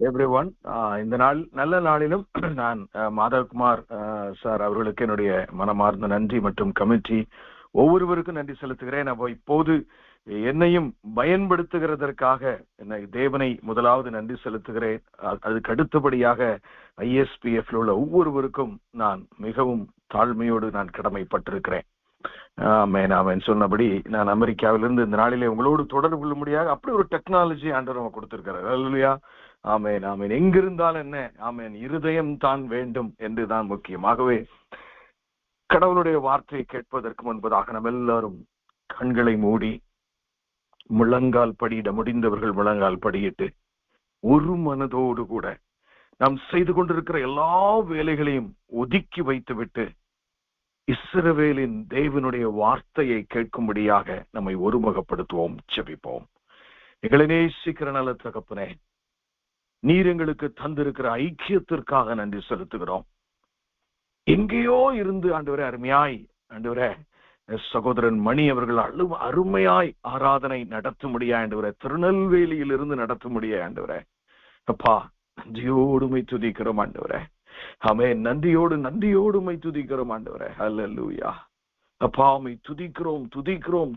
Everyone. இந்த நாள் நல்ல நாளிலும் நான் மாதவ்குமார் சார் அவர்களுக்கு என்னுடைய மனமார்ந்த நன்றி மற்றும் கமிட்டி ஒவ்வொருவருக்கும் நன்றி செலுத்துகிறேன். அப்போ இப்போது என்னையும் பயன்படுத்துகிறதற்காக என்னை தேவனை முதலாவது நன்றி செலுத்துகிறேன். அதுக்கு அடுத்தபடியாக ISPF உள்ள ஒவ்வொருவருக்கும் நான் மிகவும் தாழ்மையோடு நான் கடமைப்பட்டிருக்கிறேன். அவன் சொன்னபடி நான் அமெரிக்காவிலிருந்து இந்த நாளிலே உங்களோடு தொடர்பு கொள்ள முடியாது. அப்படி ஒரு டெக்னாலஜி ஆண்டவர் கொடுத்திருக்கிறார். அல்லேலூயா. ஆமேன் ஆமேன். எங்கிருந்தால் என்ன, ஆமேன், இருதயம் தான் வேண்டும் என்றுதான் முக்கியமாகவே கடவுளுடைய வார்த்தையை கேட்பதற்கு முன்பதாக நம்ம எல்லாரும் கண்களை மூடி முழங்கால் படியிட முடிந்தவர்கள் முழங்கால் படியிட்டு ஒரு மனதோடு கூட நாம் செய்து கொண்டிருக்கிற எல்லா வேலைகளையும் ஒதுக்கி வைத்துவிட்டு இஸ்ரவேலின் தேவனுடைய வார்த்தையை கேட்கும்படியாக நம்மை ஒருமுகப்படுத்துவோம், ஜெபிப்போம். எங்களை நேசிக்கிற நல்ல தகப்பனே, நீர் எங்களுக்கு தந்திருக்கிற ஐக்கியத்திற்காக நன்றி செலுத்துகிறோம். எங்கேயோ இருந்து ஆண்டவரே அருமையாய் ஆண்டவரே சகோதரன் மணி அவர்கள் அருமையாய் ஆராதனை நடத்த முடியா ஆண்டவரே, திருநெல்வேலியில் இருந்து நடத்த முடியா ஆண்டவரே. அப்பா, நன்றியோடுமை துதிக்கிறோம் ஆண்டவரே. ஆமென். நன்றியோடுமை துதிக்கிறோம் ஆண்டவரே. ஹல்லேலூயா. அப்பா, உம்மை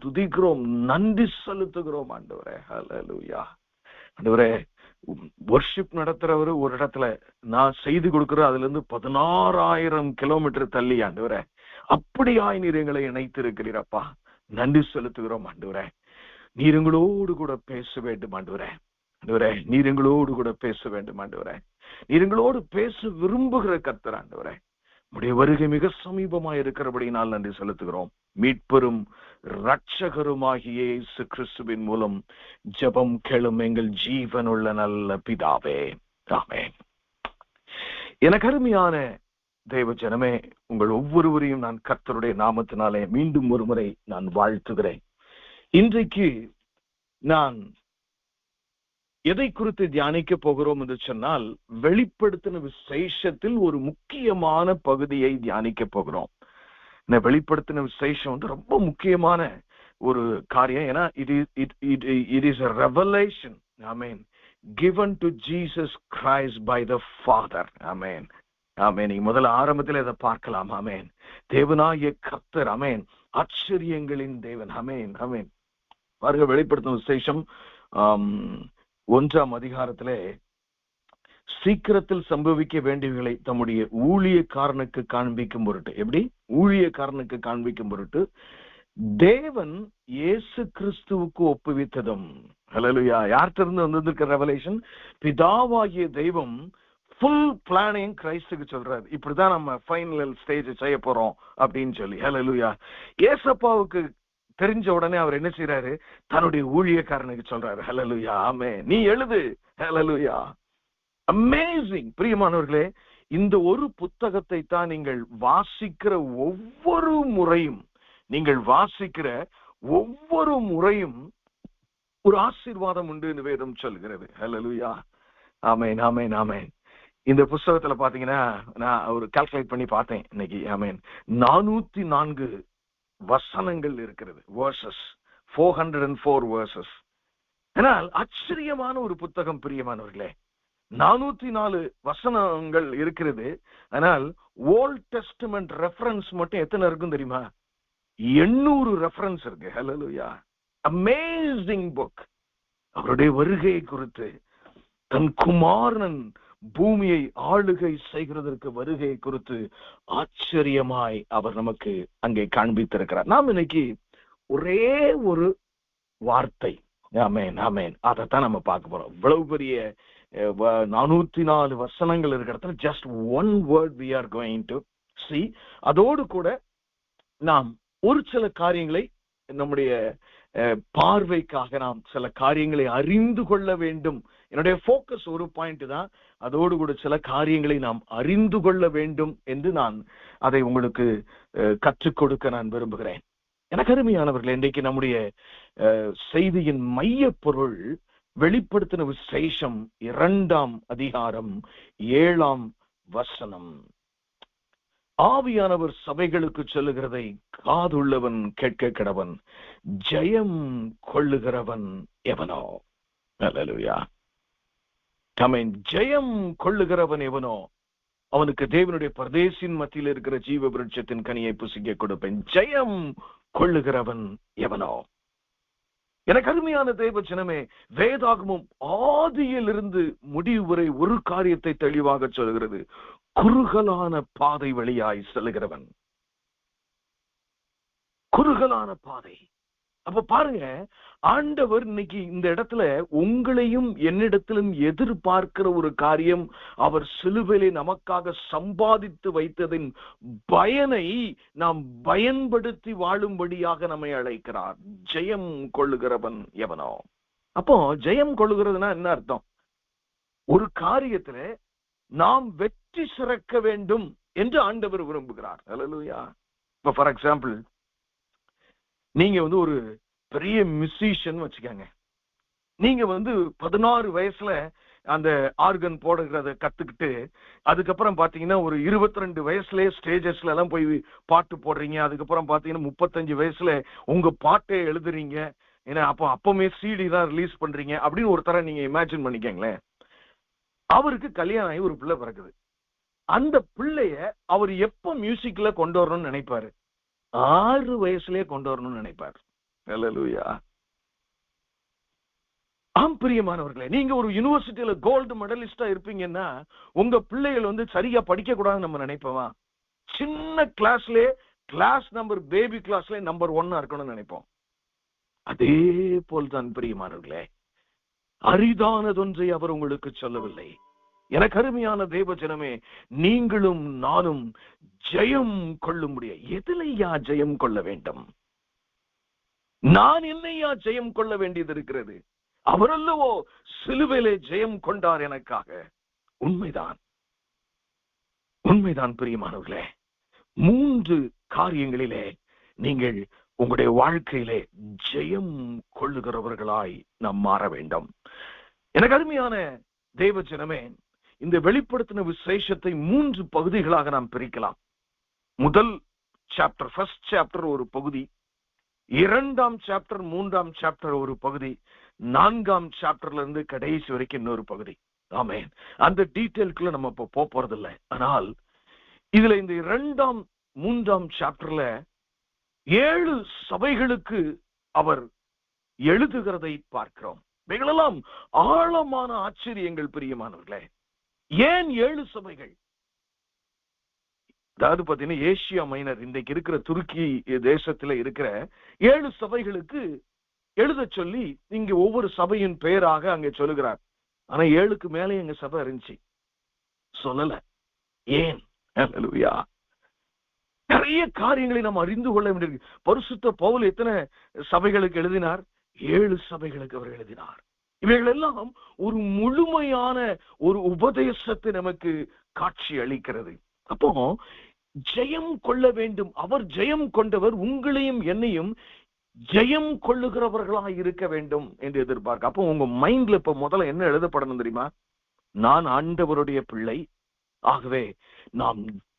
துதிக்கிறோம், நன்றி செலுத்துகிறோம் ஆண்டவரே. ஹல்லேலூயா. ஆண்டவரே, வர்ஷிப் நடத்துறவரு ஒரு இடத்துல நான் செய்து கொடுக்கிற அதுல இருந்து 16,000 கிலோமீட்டர் தள்ளி ஆண்டவரே அப்படியாய் நீர் எங்களை இணைத்திருக்கிறீரப்பா. நன்றி செலுத்துகிறோம் ஆண்டவரே. நீர் எங்களோடு கூட பேச வேண்டும் ஆண்டவரே. ஆண்டவரே, நீர் எங்களோடு கூட பேச வேண்டும் ஆண்டவரே. நீர் எங்களோடு பேச விரும்புகிற கர்த்தர் ஆண்டவரே. உம்முடைய வருகை மிக சமீபமாய் இருக்கிறபடினால் நன்றி செலுத்துகிறோம். மீட்பெரும் இரட்சகருமாகிய இயேசு கிறிஸ்துவின் மூலம் ஜெபம் கேளும் எங்கள் ஜீவனுள்ள நல்ல பிதாவே, ஆமென். எனக்கு அருமையான தேவ ஜனமே, உங்கள் ஒவ்வொருவரையும் நான் கர்த்தருடைய நாமத்தினாலே மீண்டும் ஒரு முறை நான் வாழ்த்துகிறேன். இன்றைக்கு நான் எதை குறித்து தியானிக்க போகிறோம் என்று சொன்னால், வெளிப்படுத்தின விசேஷத்தில் ஒரு முக்கியமான பகுதியை தியானிக்க போகிறோம். இந்த வெளிப்படுத்தின விசேஷம் ரொம்ப முக்கியமான ஒரு காரியம். ஏன்னா it is a revelation, amen, given to Jesus Christ by the Father. amen amen. நீங்க முதல்ல ஆரம்பத்தில் இதை பார்க்கலாம். amen. தேவனாகிய கர்த்தர், amen, ஆச்சரியங்களின் தேவன். amen amen. பாருங்க, வெளிப்படுத்தின விசேஷம் 1ஆம் அதிகாரத்திலே சீக்கிரத்தில் சம்பவிக்க வேண்டியவைகளை தம்முடைய ஊழியக்காரனுக்கு காண்பிக்கும் பொருட்டு, எப்படி ஊழியக்காரனுக்கு காண்பிக்கும் பொருட்டு தேவன் இயேசு கிறிஸ்துவுக்கு ஒப்புவித்ததும். ஹல்லேலூயா. யார்கிட்ட இருந்து வந்திருக்கிற ரெவலேஷன்? பிதாவாகிய தெய்வம் ஃபுல் பிளானிங் கிரைஸ்டுக்கு சொல்றாரு. இப்படிதான் நம்ம ஃபைனல் ஸ்டேஜ் செய்ய போறோம் அப்படின்னு சொல்லி. ஹல்லேலூயா. ஏசப்பாவுக்கு தெரிஞ்ச உடனே அவர் என்ன செய்யறாரு? தன்னுடைய ஊழியக்காரனுக்கு சொல்றாரு. ஹல்லேலூயா. ஆமென். நீ எழுது. ஹல்லேலூயா. அமேசிங். பிரியமானவர்களே, இந்த ஒரு புத்தகத்தை தான் நீங்கள் வாசிக்கிற ஒவ்வொரு முறையும் ஒரு ஆசீர்வாதம் உண்டு என்று வேதம் சொல்கிறது. ஹல்லேலூயா. ஆமென் ஆமென் ஆமென். இந்த புத்தகத்துல பாத்தீங்கன்னா, நான் ஒரு கால்குலேட் பண்ணி பார்த்தேன் இன்னைக்கு. ஆமென். 404 வசனங்கள் இருக்கிறது. Verses 404 verses. ஆனால் ஆச்சரியமான ஒரு புத்தகம் பிரியமானவர்களே. 404 வசனங்கள் இருக்கிறது. ஆனால் ஓல்ட் டெஸ்டமெண்ட் ரெஃபரன்ஸ் மட்டும் எத்தனை இருக்கும் தெரியுமா? 800 ரெஃபரன்ஸ் இருக்கு. ஹல்லேலூயா. Amazing book. அவருடைய வருகையை குறித்து, தன் குமாரன் பூமியை ஆளுகை செய்கிறதற்கு வருகை குறித்து ஆச்சரியமாய் அவர் நமக்கு அங்கே காண்பித்திருக்கிறார். நாம் இன்னைக்கு ஒரே ஒரு வார்த்தை, ஆமென் ஆமென், அதைத்தான் நம்ம பார்க்க போறோம். இவ்வளவு பெரிய 404 வசனங்கள் இருக்கிற இடத்துல just one word we are going to see. அதோடு கூட நாம் ஒரு சில காரியங்களை நம்முடைய பார்வைக்காக நாம் சில காரியங்களை அறிந்து கொள்ள வேண்டும். என்னுடைய போக்கஸ் ஒரு பாயிண்ட் தான். அதோடு கூட சில காரியங்களை நாம் அறிந்து கொள்ள வேண்டும் என்று நான் அதை உங்களுக்கு கற்றுக் கொடுக்க நான் விரும்புகிறேன். எனக்கு அருமையானவர்கள், இன்றைக்கு நம்முடைய செய்தியின் மைய பொருள் வெளிப்படுத்தின விசேஷம் 2ஆம் அதிகாரம் 7ஆம் வசனம். ஆவியானவர் சபைகளுக்கு சொல்லுகிறதை காதுள்ளவன் கேட்க கடவன், ஜெயம் கொள்ளுகிறவன் எவனோ. ஹல்லேலூயா. ஆமென். ஜெயம் கொள்ளுகிறவன் எவனோ அவனுக்கு தேவனுடைய பரதேசின் மத்தியில் இருக்கிற ஜீவ விருட்சத்தின் கனியை புசிக்க கொடுப்பேன். ஜெயம் கொள்ளுகிறவன் எவனோ. எனக்கு அருமையான தேவ ஜனமே, வேதாகமும் ஆதியிலிருந்து முடிவு வரை ஒரு காரியத்தை தெளிவாக சொல்கிறது. குறுகலான பாதை வழியாய் செல்கிறவன். குறுகலான பாதை. அப்ப பாருங்க, ஆண்டவர் இன்னைக்கு இந்த இடத்துல உங்களையும் என்னிடத்திலும் எதிர்பார்க்கிற ஒரு காரியம், அவர் சிலுவையிலே நமக்காக சம்பாதித்து வைத்ததின் பயனை நாம் பயன்படுத்தி வாழும்படியாக நம்மை அழைக்கிறார். ஜெயம் கொள்ளுகிறவன் எவனோ. அப்போ ஜெயம் கொள்ளுகிறதுனா என்ன அர்த்தம்? ஒரு காரியத்துல நாம் வெற்றி சிறக்க வேண்டும் என்று ஆண்டவர் விரும்புகிறார். ஹல்லேலூயா. இப்ப ஃபார் எக்ஸாம்பிள், நீங்க ஒரு பெரிய மியூசிஷியன் வச்சுக்கோங்க. நீங்க 16 வயசுல அந்த ஆர்கன் போடுறத கத்துக்கிட்டு, அதுக்கப்புறம் பாத்தீங்கன்னா ஒரு 22 வயசுலயே ஸ்டேஜஸ்ல எல்லாம் போய் பாட்டு போடுறீங்க. அதுக்கப்புறம் பாத்தீங்கன்னா 35 வயசுல உங்க பாட்டை எழுதுறீங்க. ஏன்னா அப்பவுமே சிடி தான் ரிலீஸ் பண்றீங்க அப்படின்னு ஒரு தர நீங்க இமேஜின் பண்ணிக்கங்களேன். அவருக்கு கல்யாணம் ஆகி ஒரு பிள்ளை பிறகுது. அந்த பிள்ளைய அவர் எப்ப மியூசிக்ல கொண்டு வரணும்னு நினைப்பாரு? 6 வயசுலயே கொண்டு வரணும்னு நினைப்பாரு. ஹல்லேலூயா. ஆம் பிரியமானவர்களே, நீங்க ஒரு யூனிவர்சிட்டியில கோல்டு மெடலிஸ்டா இருப்பீங்கன்னா உங்க பிள்ளைகள் சரியா படிக்க கூடாதுன்னு நம்ம நினைப்போமா? சின்ன கிளாஸ் நம்பர், பேபி கிளாஸ்ல நம்பர் 1 இருக்கணும்னு நினைப்போம். அதே போல்தான் பிரியமானவர்களே, அரிதானதொன்றை அவர் உங்களுக்கு சொல்லவில்லை. எனக்கு அருமையான தேவ ஜனமே, நீங்களும் நானும் ஜெயம் கொள்ள முடியும். எதிலையா ஜெயம் கொள்ள வேண்டும்? நான் என்னையா ஜெயம் கொள்ள வேண்டியது இருக்கிறது? அவரல்லவோ சிலுவையிலே ஜெயம் கொண்டார் எனக்காக. உண்மைதான், உண்மைதான் பிரியமானவர்களே. 3 காரியங்களிலே நீங்கள் உங்களுடைய வாழ்க்கையிலே ஜெயம் கொள்ளுகிறவர்களாய் நாம் மாற வேண்டும். எனக்கு அருமையான தேவ ஜனமே, இந்த வெளிப்படுத்தின விசேஷத்தை 3 பகுதிகளாக நாம் பிரிக்கலாம். முதல் சாப்டர், ஃபர்ஸ்ட் சாப்டர் ஒரு பகுதி, 2ஆம் சாப்டர், 3ஆம் சாப்டர் ஒரு பகுதி, 4ஆம் சாப்டர்ல இருந்து கடைசி வரைக்கும் இன்னொரு பகுதி. ஆமென். அந்த டீட்டெயிலுக்குள்ள நம்ம இப்ப போறது இல்லை. ஆனால் இதுல இந்த 2ஆம் 3ஆம் சாப்டர்ல 7 சபைகளுக்கு அவர் எழுதுகிறதை பார்க்கிறோம். இவைகளெல்லாம் ஆழமான ஆச்சரியங்கள் பிரியமானவர்களே. ஏன் 7 சபைகள்? அதாவது பாத்தீங்கன்னா ஏசியா மைனர், இன்றைக்கு இருக்கிற துருக்கி தேசத்துல இருக்கிற 7 சபைகளுக்கு எழுத சொல்லி இங்க ஒவ்வொரு சபையின் பெயராக அங்க சொல்லுகிறார். ஆனா 7க்கு மேலே எங்க சபை இருந்துச்சு, சொல்லல. ஏன்? ஹல்லேலூயா. நிறைய காரியங்களை நாம் அறிந்து கொள்ள வேண்டியிருக்கு. பரிசுத்த பவுல் எத்தனை சபைகளுக்கு எழுதினார்? 7 சபைகளுக்கு அவர் எழுதினார். இவைகள் எல்லாம் ஒரு முழுமையான ஒரு உபதேசத்தை நமக்கு காட்சி அளிக்கிறது. அப்போ ஜெயம் கொள்ள வேண்டும். அவர் ஜெயம் கொண்டவர். உங்களையும் என்னையும் ஜெயம் கொள்ளுகிறவர்களாக இருக்க வேண்டும் என்று எதிர்பார்க்க. அப்போ உங்க மைண்ட்ல இப்ப முதல்ல என்ன எழுதப்படணும் தெரியுமா? நான் ஆண்டவருடைய பிள்ளை, ஆகவே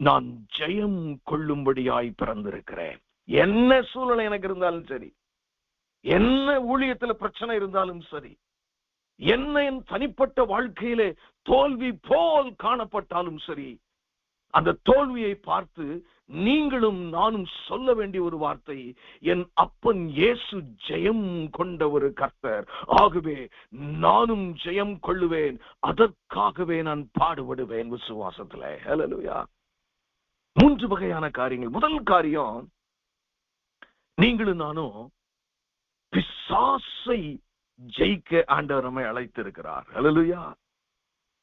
நான் ஜெயம் கொள்ளும்படியாய் பிறந்திருக்கிறேன். என்ன சூழ்நிலை எனக்கு இருந்தாலும் சரி, என்ன ஊழியத்துல பிரச்சனை இருந்தாலும் சரி, என்ன என் தனிப்பட்ட வாழ்க்கையிலே தோல்வி போல் காணப்பட்டாலும் சரி, அந்த தோல்வியை பார்த்து நீங்களும் நானும் சொல்ல வேண்டிய ஒரு வார்த்தை, என் அப்பன் இயேசு ஜெயம் கொண்ட ஒரு கர்த்தர், ஆகவே நானும் ஜெயம் கொள்ளுவேன், அதற்காகவே நான் பாடுபடுவேன் விசுவாசத்துல. ஹல்லேலூயா. 3 வகையான காரியங்கள். முதல் காரியம், நீங்களும் நானும் பிசாசை ஜெயிக்க ஆண்டவர் நம்மை அழைத்திருக்கிறார். ஹல்லேலூயா.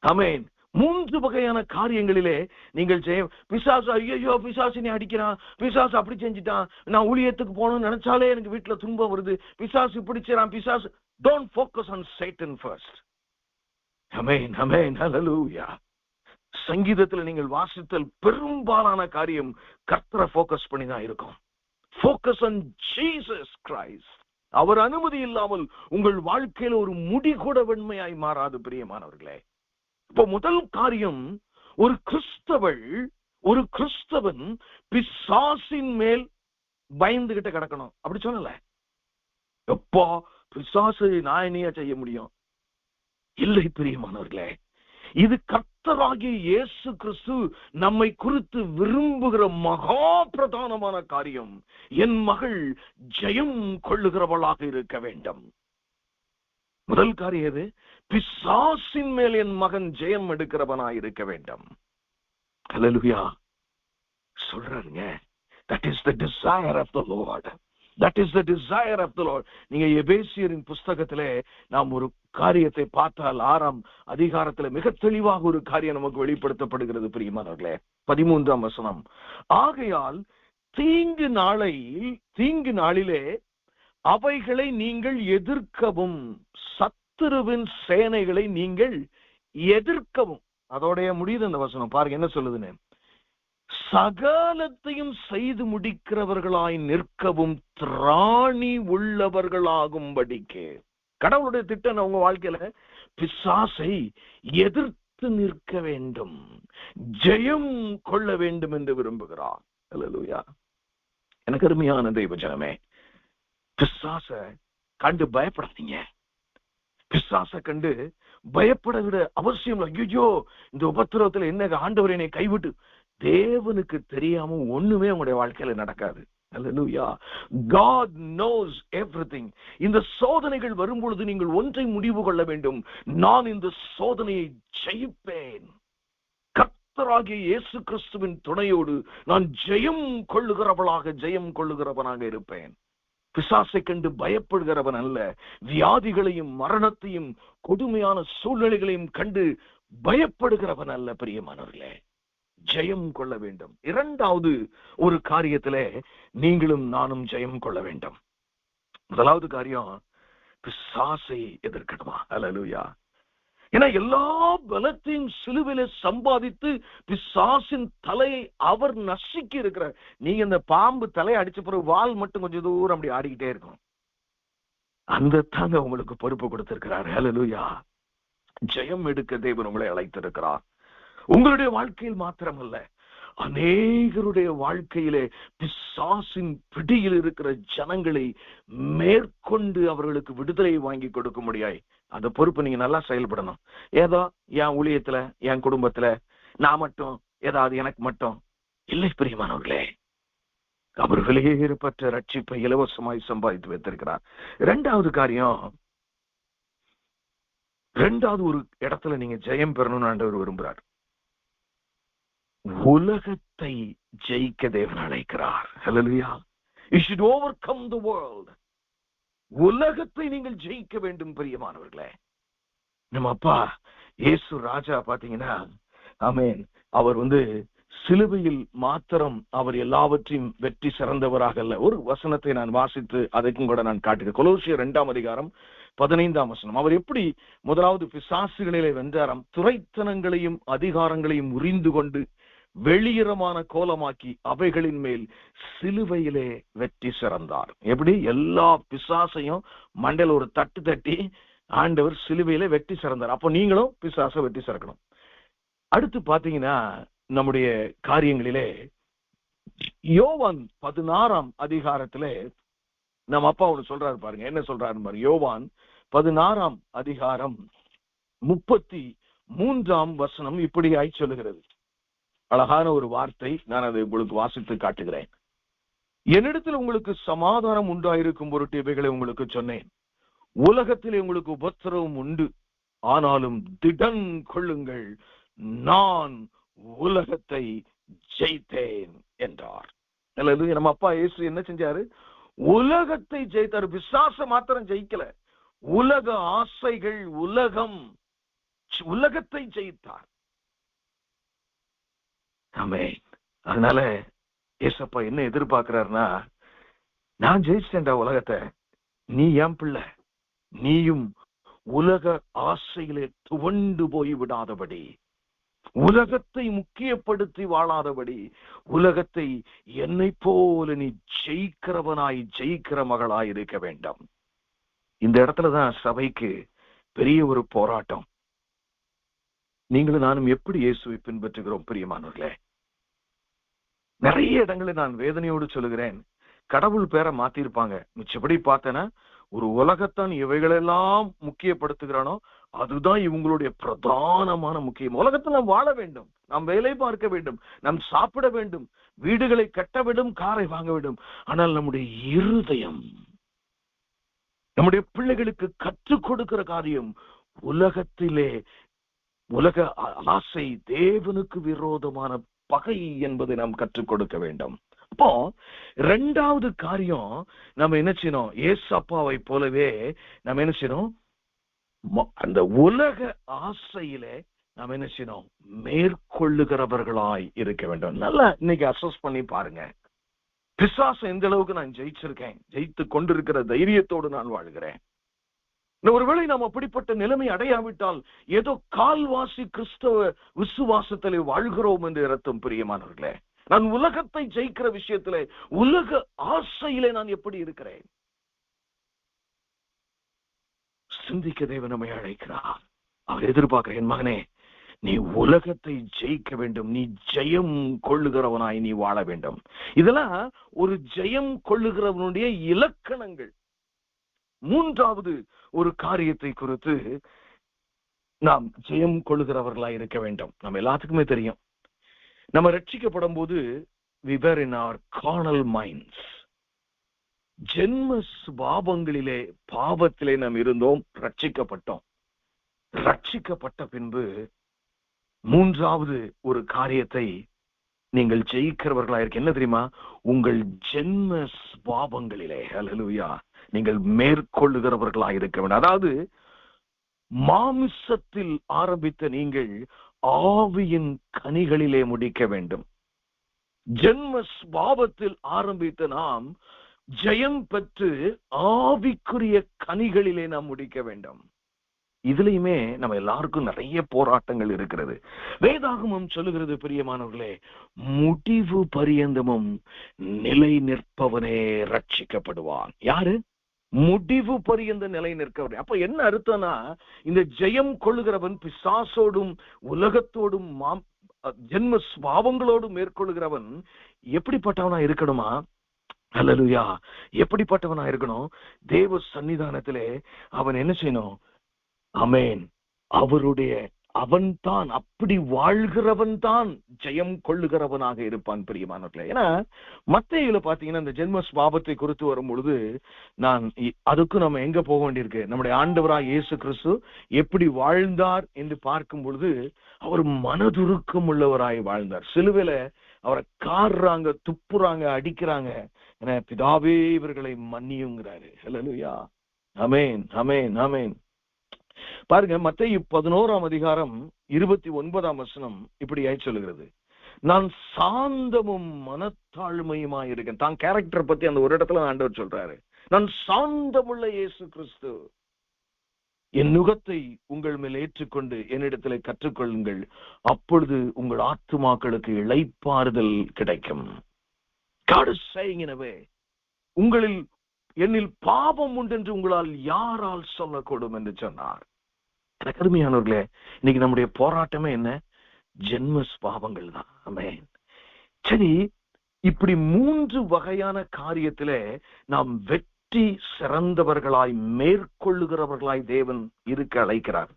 ஆமென். 3 வகையான காரியங்களிலே நீங்கள் ஜெயம். பிசாசு, ஐயோ பிசாசு நீ அடிக்கிறான், பிசாசு அப்படி செஞ்சுட்டான், நான் ஊழியத்துக்கு போகணும்னு நினைச்சாலே எனக்கு வீட்டுல துன்பம் வருது, பிசாசு இப்படி செய்றான், பிசாசு. Don't focus on Satan first. ஆமென், ஆமென், ஹல்லேலூயா. சங்கீதத்துல நீங்கள் வாசித்தல் பெரும்பாலான காரியம் கர்த்தரை ஃபோக்கஸ் பண்ணி தான் இருக்கும். Focus on Jesus Christ. அவர் அனுமதி இல்லாமல் உங்கள் வாழ்க்கையில ஒரு முடி கூட வெண்மையாய் மாறாது பிரியமானவர்களே. இப்ப முதல் காரியம், ஒரு கிறிஸ்தவன் பிசாசின் மேல் பயந்துகிட்ட கிடக்கணும். அப்படி சொல்லல. எப்பா பிசாசு நான் என்னையா செய்ய முடியும்? இல்லை பிரியமானவர்களே. இது கர்த்தராகிய இயேசு கிறிஸ்து நம்மை குறித்து விரும்புகிற மகா பிரதானமான காரியம். என் மகள் ஜெயம் கொள்ளுகிறவளாக இருக்க வேண்டும். முதல் காரியம் எது? பிசாசின் மேல் என் மகன் ஜெயம் எடுக்கிறவனாய் இருக்க வேண்டும். ஹல்லேலூயா சொல்றாருங்க. That is the desire of the Lord. That is the desire of the Lord. நீங்க எபேசியரின் புஸ்தகத்திலே நாம் ஒரு காரியத்தை பார்த்தால் 6ஆம் அதிகாரத்தில் மிக தெளிவாக ஒரு காரியம் நமக்கு வெளிப்படுத்தப்படுகிறது பிரியமானவர்களே. 13ஆம் வசனம், ஆகையால் தீங்கு நாளிலே அவைகளை நீங்கள் எதிர்க்கவும், சத்துருவின் சேனைகளை நீங்கள் எதிர்க்கவும். அதோடைய முடியுது அந்த வசனம். பாருங்க என்ன சொல்லுதுன்னு. சகலத்தையும் செய்து முடிக்கிறவர்களாய் நிற்கவும் திராணி உள்ளவர்களாகும்படிக்கு. கடவுளுடைய திட்டம் உங்க வாழ்க்கையில பிசாசை எதிர்த்து நிற்க வேண்டும், ஜெயம் கொள்ள வேண்டும் என்று விரும்புகிறார். அல்லேலூயா. எனக்கு அருமையான தெய்வ ஜனமே, பிசாச கண்டு பயப்படாதீங்க. பிசாச கண்டு பயப்பட விட அவசியம் இல்லை. ஐயோ இந்த உபத்திரவத்துல என்ன ஆண்டவர் என்னை கைவிட்டு, தேவனுக்கு தெரியாம ஒண்ணுமே உங்களுடைய வாழ்க்கையில நடக்காது. அல்லேலூயா. God knows everything. இந்த சோதனைகள் வரும்பொழுது நீங்கள் ஒன்றை முடிவு கொள்ள வேண்டும், நான் இந்த சோதனையை ஜெயிப்பேன். கர்த்தராகிய இயேசு கிறிஸ்துவின் துணையோடு நான் ஜெயம் கொள்ளுகிறவனாக இருப்பேன். பிசாசை கண்டு பயப்படுகிறவன் அல்ல, வியாதிகளையும் மரணத்தையும் கொடுமையான சூழ்நிலைகளையும் கண்டு பயப்படுகிறவன் அல்ல பிரியமானவர்களே. ஜெயம் கொள்ள வேண்டும். இரண்டாவது ஒரு காரியத்திலே நீங்களும் நானும் ஜெயம் கொள்ள வேண்டும். முதலாவது காரியம் பிசாசை எதிர்க்கணுமா? அல்லேலூயா. ஏன்னா எல்லா பலத்தையும் சிலுவையில சம்பாதித்து பிசாசின் தலையை அவர் நசுக்கி இருக்கிறார். நீங்க இந்த பாம்பு தலையை அடிச்ச பிறகு வால் மட்டும் கொஞ்சம் தூரம் அப்படி ஆடிக்கிட்டே இருக்கும். அந்த தாங்க உங்களுக்கு பொறுப்பு கொடுத்திருக்கிறார். அல்லேலூயா. ஜெயம் எடுக்க தேவன் உங்களை அழைத்திருக்கிறார். உங்களுடைய வாழ்க்கையில் மாத்திரமல்ல, அநேகருடைய வாழ்க்கையிலே பிசாசின் பிடியில் இருக்கிற ஜனங்களை மேற்கொண்டு அவர்களுக்கு விடுதலை வாங்கி கொடுக்க முடியாது. அந்த பொறுப்பு நீங்க நல்லா செயல்படணும். ஏதோ என் ஊழியத்துல, என் குடும்பத்துல நான் மட்டும், ஏதாவது எனக்கு மட்டும் இல்லை பிரியமானவர்களே. அவர்களே பெற்ற ரட்சிப்பை இலவசமாய் சம்பாதித்து வைத்திருக்கிறார். இரண்டாவது காரியம், இரண்டாவது ஒரு இடத்துல நீங்க ஜெயம் பெறணும்னு ஆண்டவர் விரும்புறார். உலகத்தை ஜெயிக்க தேவன் அழைக்கிறார். ஹல்லேலூயா. You should overcome the world. உலகத்தை நீங்கள் ஜெயிக்க வேண்டும் பிரியமானவர்களே. நம்ம அப்பா இயேசு ராஜா பாத்தீங்கன்னா, ஆமென், அவர் சிலுவையில் மாத்திரம் அவர் எல்லாவற்றையும் வெற்றி சிறந்தவராக அல்ல. ஒரு வசனத்தை நான் வாசித்து அதற்கும் கூட நான் காட்டுகிறேன். கொலோசியர் 2ஆம் அதிகாரம் 15ஆம் வசனம். அவர் எப்படி முதலாவது பிசாசுகளிலே வென்றாராம்? துரைத்தனங்களையும் அதிகாரங்களையும் உரிந்து கொண்டு வெளியரமான கோலமாக்கி அவைகளின் மேல் சிலுவையிலே வெற்றி சிறந்தார். எப்படி? எல்லா பிசாசையும் மண்டையில ஒரு தட்டு தட்டி ஆண்டவர் சிலுவையிலே வெற்றி சிறந்தார். அப்போ நீங்களும் பிசாச வெற்றி சிறக்கணும். அடுத்து பாத்தீங்கன்னா நம்முடைய காரியங்களிலே யோவான் 16ஆம் அதிகாரத்திலே நம்ம அப்பா ஒண்ணு சொல்றாரு பாருங்க. என்ன சொல்றாரு பாருங்க. யோவான் 16ஆம் அதிகாரம் 33ஆம் வசனம் இப்படியாய் சொல்லுகிறது. அழகான ஒரு வார்த்தை. நான் அதை உங்களுக்கு வாசித்து காட்டுகிறேன். என்னிடத்தில் உங்களுக்கு சமாதானம் உண்டாயிருக்கும் பொருட்டு இவைகளை உங்களுக்கு சொன்னேன். உலகத்திலே உங்களுக்கு உபத்திரவம் உண்டு, ஆனாலும் திடன் கொள்ளுங்கள், நான் உலகத்தை ஜெயித்தேன் என்றார். நம்ம அப்பா இயேசு என்ன செஞ்சாரு? உலகத்தை ஜெயித்தார். பிசாச மாத்திரம் ஜெயிக்கல, உலக ஆசைகள், உலகத்தை ஜெயித்தார். ஆமென். அதனால ஏசப்பா என்ன எதிர்பார்க்கிறார்னா, நான் ஜெயிச்சிட்டேன்டா உலகத்தை, நீ என் பிள்ளை, நீயும் உலக ஆசையிலே துவண்டு போய் விடாதபடி, உலகத்தை முக்கியப்படுத்தி வாழாதபடி, உலகத்தை என்னை போல நீ ஜெயிக்கிறவனாய், ஜெயிக்கிற மகளாய் இருக்க வேண்டும். இந்த இடத்துலதான் சபைக்கு பெரிய ஒரு போராட்டம். நீங்களும் நானும் எப்படி இயேசுவை பின்பற்றுகிறோம் பிரியமானவர்களே? நிறைய இடங்களில் நான் வேதனையோடு சொல்லுகிறேன், கடவுள் பேரை மாத்திருப்பாங்க. மிச்சபடி பார்த்தேன்னா ஒரு உலகத்தான் இவைகளெல்லாம் முக்கியப்படுத்துகிறானோ அதுதான் இவங்களுடைய பிரதானமான முக்கியம். உலகத்தில் நாம் வாழ வேண்டும், நாம் வேலை பார்க்க வேண்டும், நாம் சாப்பிட வேண்டும், வீடுகளை கட்ட வேண்டும், காரை வாங்க வேண்டும். ஆனால் நம்முடைய இருதயம், நம்முடைய பிள்ளைகளுக்கு கற்றுக் கொடுக்கிற காரியம் உலகத்திலே உலக ஆசை தேவனுக்கு விரோதமான பகை என்பதை நாம் கற்றுக் கொடுக்க வேண்டும். அப்போ இரண்டாவது காரியம் நம்ம என்ன செய்யணும், ஏசப்பாவை போலவே நம்ம என்ன செய்யணும், அந்த உலக ஆசையிலே நாம் என்ன செய்யணும், மேற்கொள்ளுகிறவர்களாய் இருக்க வேண்டும். நல்லா இன்னைக்கு அசஸ் பண்ணி பாருங்க, பிசாசு எந்த அளவுக்கு நான் ஜெயிச்சிருக்கேன், ஜெயித்து கொண்டிருக்கிற தைரியத்தோடு நான் வாழ்கிறேன். ஒருவேளை நாம் அப்படிப்பட்ட நிலைமை அடையாவிட்டால் ஏதோ கால்வாசி கிறிஸ்தவ விசுவாசத்திலே வாழ்கிறோம் என்று அர்த்தம். பிரியமானவர்களே, நான் உலகத்தை ஜெயிக்கிற விஷயத்திலே, உலக ஆசையிலே நான் எப்படி இருக்கிறேன்? சிந்திக்க தேவன் நம்மை அழைக்கிறார். அவர் எதிர்பார்க்கிற, என் மகனே, நீ உலகத்தை ஜெயிக்க வேண்டும், நீ ஜெயம் கொள்ளுகிறவனாய் நீ வாழ வேண்டும். இதெல்லாம் ஒரு ஜெயம் கொள்ளுகிறவனுடைய இலக்கணங்கள். மூன்றாவது ஒரு காரியத்தை குறித்து நாம் ஜெயம் கொள்ளுகிறவர்களாய் இருக்க வேண்டும். நம்ம எல்லாத்துக்குமே தெரியும், நம்ம ரட்சிக்கப்படும் போது we were in our carnal minds. ஜென்ம சுபாவங்களிலே, பாவத்திலே நாம் இருந்தோம், ரட்சிக்கப்பட்டோம். ரட்சிக்கப்பட்ட பின்பு மூன்றாவது ஒரு காரியத்தை நீங்கள் ஜெயிக்கிறவர்களா இருக்க என்ன தெரியுமா, உங்கள் ஜென்ம சுபாவங்களிலே, ஹல்லேலூயா, நீங்கள் மேற்கொள்ளுகிறவர்களா இருக்க வேண்டும். அதாவது மாமிசத்தில் ஆரம்பித்த நீங்கள் ஆவியின் கனிகளிலே முடிக்க வேண்டும். ஜென்ம சுபாவத்தில் ஆரம்பித்த நாம் ஜெயம் பெற்று ஆவிக்குரிய கனிகளிலே நாம் முடிக்க வேண்டும். இதுலயுமே நம்ம எல்லாருக்கும் நிறைய போராட்டங்கள் இருக்கிறது. வேதாகமம் சொல்லுகிறது, பிரியமானவர்களே, முடிவு பரியந்தமும் நிலை நிற்பவனே ரட்சிக்கப்படுவான். யாரு? முடிவு பரியந்த நிலை நிற்கவன். அப்ப என்ன அர்த்தம்னா, இந்த ஜெயம் கொள்ளுகிறவன் பிசாசோடும் உலகத்தோடும் ஜென்ம சுபாவங்களோடும் மேற்கொள்ளுகிறவன் எப்படிப்பட்டவனா இருக்கணுமா? ஹல்லேலூயா, எப்படிப்பட்டவனா இருக்கணும்? தேவ சன்னிதானத்திலே அவன் என்ன செய்யணும்? ஆமென், அவன் தான், அப்படி வாழ்கிறவன் தான் ஜெயம் கொள்ளுகிறவனாக இருப்பான். பிரியமானவர்களே, ஏன்னா மத்தேயுல பாத்தீங்கன்னா இந்த ஜென்ம சுபாவத்தை குறித்து வரும் பொழுது அதுக்கு நம்ம எங்க போக வேண்டியிருக்கு, நம்முடைய ஆண்டவராய் இயேசு கிறிஸ்து எப்படி வாழ்ந்தார் என்று பார்க்கும் பொழுது அவர் மனதுருக்கம் உள்ளவராய் வாழ்ந்தார். சிலுவையில அவரை கார்றாங்க, துப்புறாங்க, அடிக்கிறாங்க. ஏன்னா பிதாவே இவர்களை மன்னியுங்கிறாரு. ஹல்லேலூயா, ஆமென், ஆமென், ஆமென். பாருங்க, மத்தேயு 11:29 இப்படியாய் சொல்லுகிறது, நான் சாந்தமும் மனத்தாழ்மையுமா இருக்கேன். தான் கேரக்டர் பத்தி அந்த ஒரு இடத்துல ஆண்டவர் சொல்றாரு, நான் சாந்தமுள்ள இயேசு கிறிஸ்து, என் நுகத்தை உங்கள் மேல் ஏற்றுக்கொண்டு என்னிடத்துல கற்றுக்கொள்ளுங்கள், அப்பொழுது உங்கள் ஆத்துமாக்களுக்கு இளைப்பாறுதல் கிடைக்கும். God is saying in a way, என்னில் பாவம் உண்டு என்று உங்களால் யாரால் சொல்லக்கூடும் என்று சொன்னார். கருமையானவர்களே, இன்னைக்கு நம்முடைய போராட்டமே என்ன? ஜென்ம பாவங்கள் தான். ஆமென். சரி, இப்படி 3 வகையான காரியத்திலே நாம் வெற்றி சிறந்தவர்களாய் மேற்கொள்ளுகிறவர்களாய் தேவன் இருக்க அழைக்கிறார்.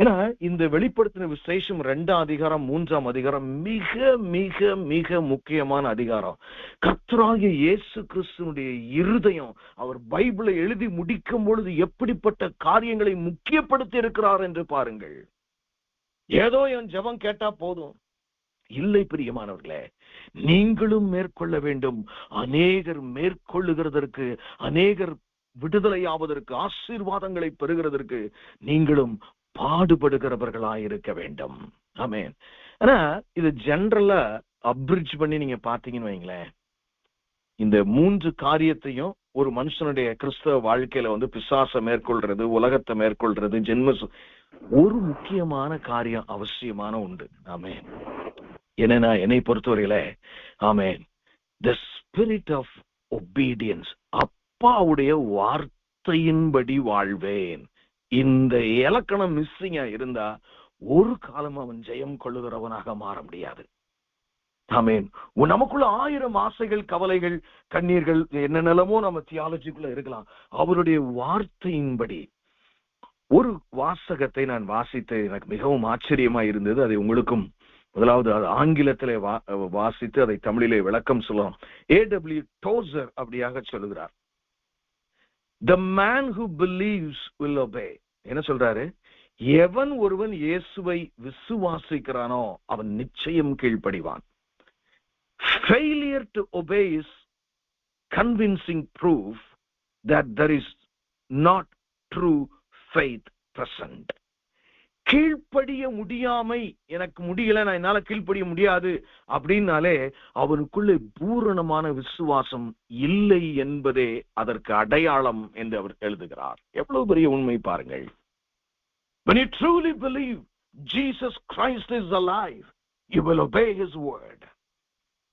ஏன்னா இந்த வெளிப்படுத்தின விசேஷம் 2ஆம் அதிகாரம் 3ஆம் அதிகாரம் மிக மிக மிக முக்கியமான அதிகாரம். கர்த்தராகிய இயேசு கிறிஸ்துவினுடைய இருதயம், அவர் பைபிளை எழுதி முடிக்கும் பொழுது எப்படிப்பட்ட காரியங்களை முக்கியப்படுத்தி இருக்கிறார் என்று பாருங்கள். ஏதோ என் ஜெபம் கேட்டா போதும் இல்லை பிரியமானவர்களே, நீங்களும் மேற்கொள்ள வேண்டும். அநேகர் மேற்கொள்ளுகிறதற்கு, அநேகர் விடுதலையாவதற்கு, ஆசீர்வாதங்களை பெறுகிறதற்கு நீங்களும் பாடுபடுகிறவர்களாய் இருக்க வேண்டும். ஆமென். ஆனா இது ஜெனரலா அப்ரிட்ஜ் பண்ணி நீங்க பாத்தீங்கன்னு வைங்களேன், இந்த 3 காரியத்தையும் ஒரு மனுஷனுடைய கிறிஸ்தவ வாழ்க்கையில பிசாசை மேற்கொள்றது, உலகத்தை மேற்கொள்றது, ஒரு முக்கியமான காரியம் அவசியமான உண்டு. ஆமென். என்னன்னா என்னை பொறுத்தவரையில, ஆமென், the spirit of obedience, அப்பாவுடைய வார்த்தையின்படி வாழ்வேன். இந்த இலக்கணம் மிஸ்ஸிங்கா இருந்தா ஒரு காலம் அவன் ஜெயம் கொள்ளுகிறவனாக மாற முடியாது. ஆமென். நமக்குள்ள 1000 ஆசைகள், கவலைகள், கண்ணீர்கள், என்ன நிலமோ நம்ம தியாலஜிக்குள்ள இருக்கலாம். அவருடைய வார்த்தையின்படி ஒரு வாசகத்தை நான் வாசித்து எனக்கு மிகவும் ஆச்சரியமா இருந்தது. அதை உங்களுக்கும் முதலாவது ஆங்கிலத்திலே வாசித்து அதை தமிழிலே விளக்கம் சொல்லலாம். A.W. Tozer அப்படியாக சொல்லுகிறார், the man who believes will obey. என்ன சொல்றாரு? எவன் ஒருவன் இயேசுவை விசுவாசிக்கிறானோ அவன் நிச்சயம் கீழ்ப்படிவான். Failure to obey is convincing proof that there is not true faith present. கீழ்ப்படிய முடியாமை, எனக்கு முடியல, நான் என்னால கீழ்ப்படிய முடியாது அப்படின்னாலே அவனுக்குள்ளே பூரணமான விசுவாசம் இல்லை என்பதே அதற்கு அடையாளம் என்று அவர் எழுதுகிறார். எவ்வளவு பெரிய உண்மை பாருங்கள். When you truly believe Jesus Christ is alive, you will obey his word.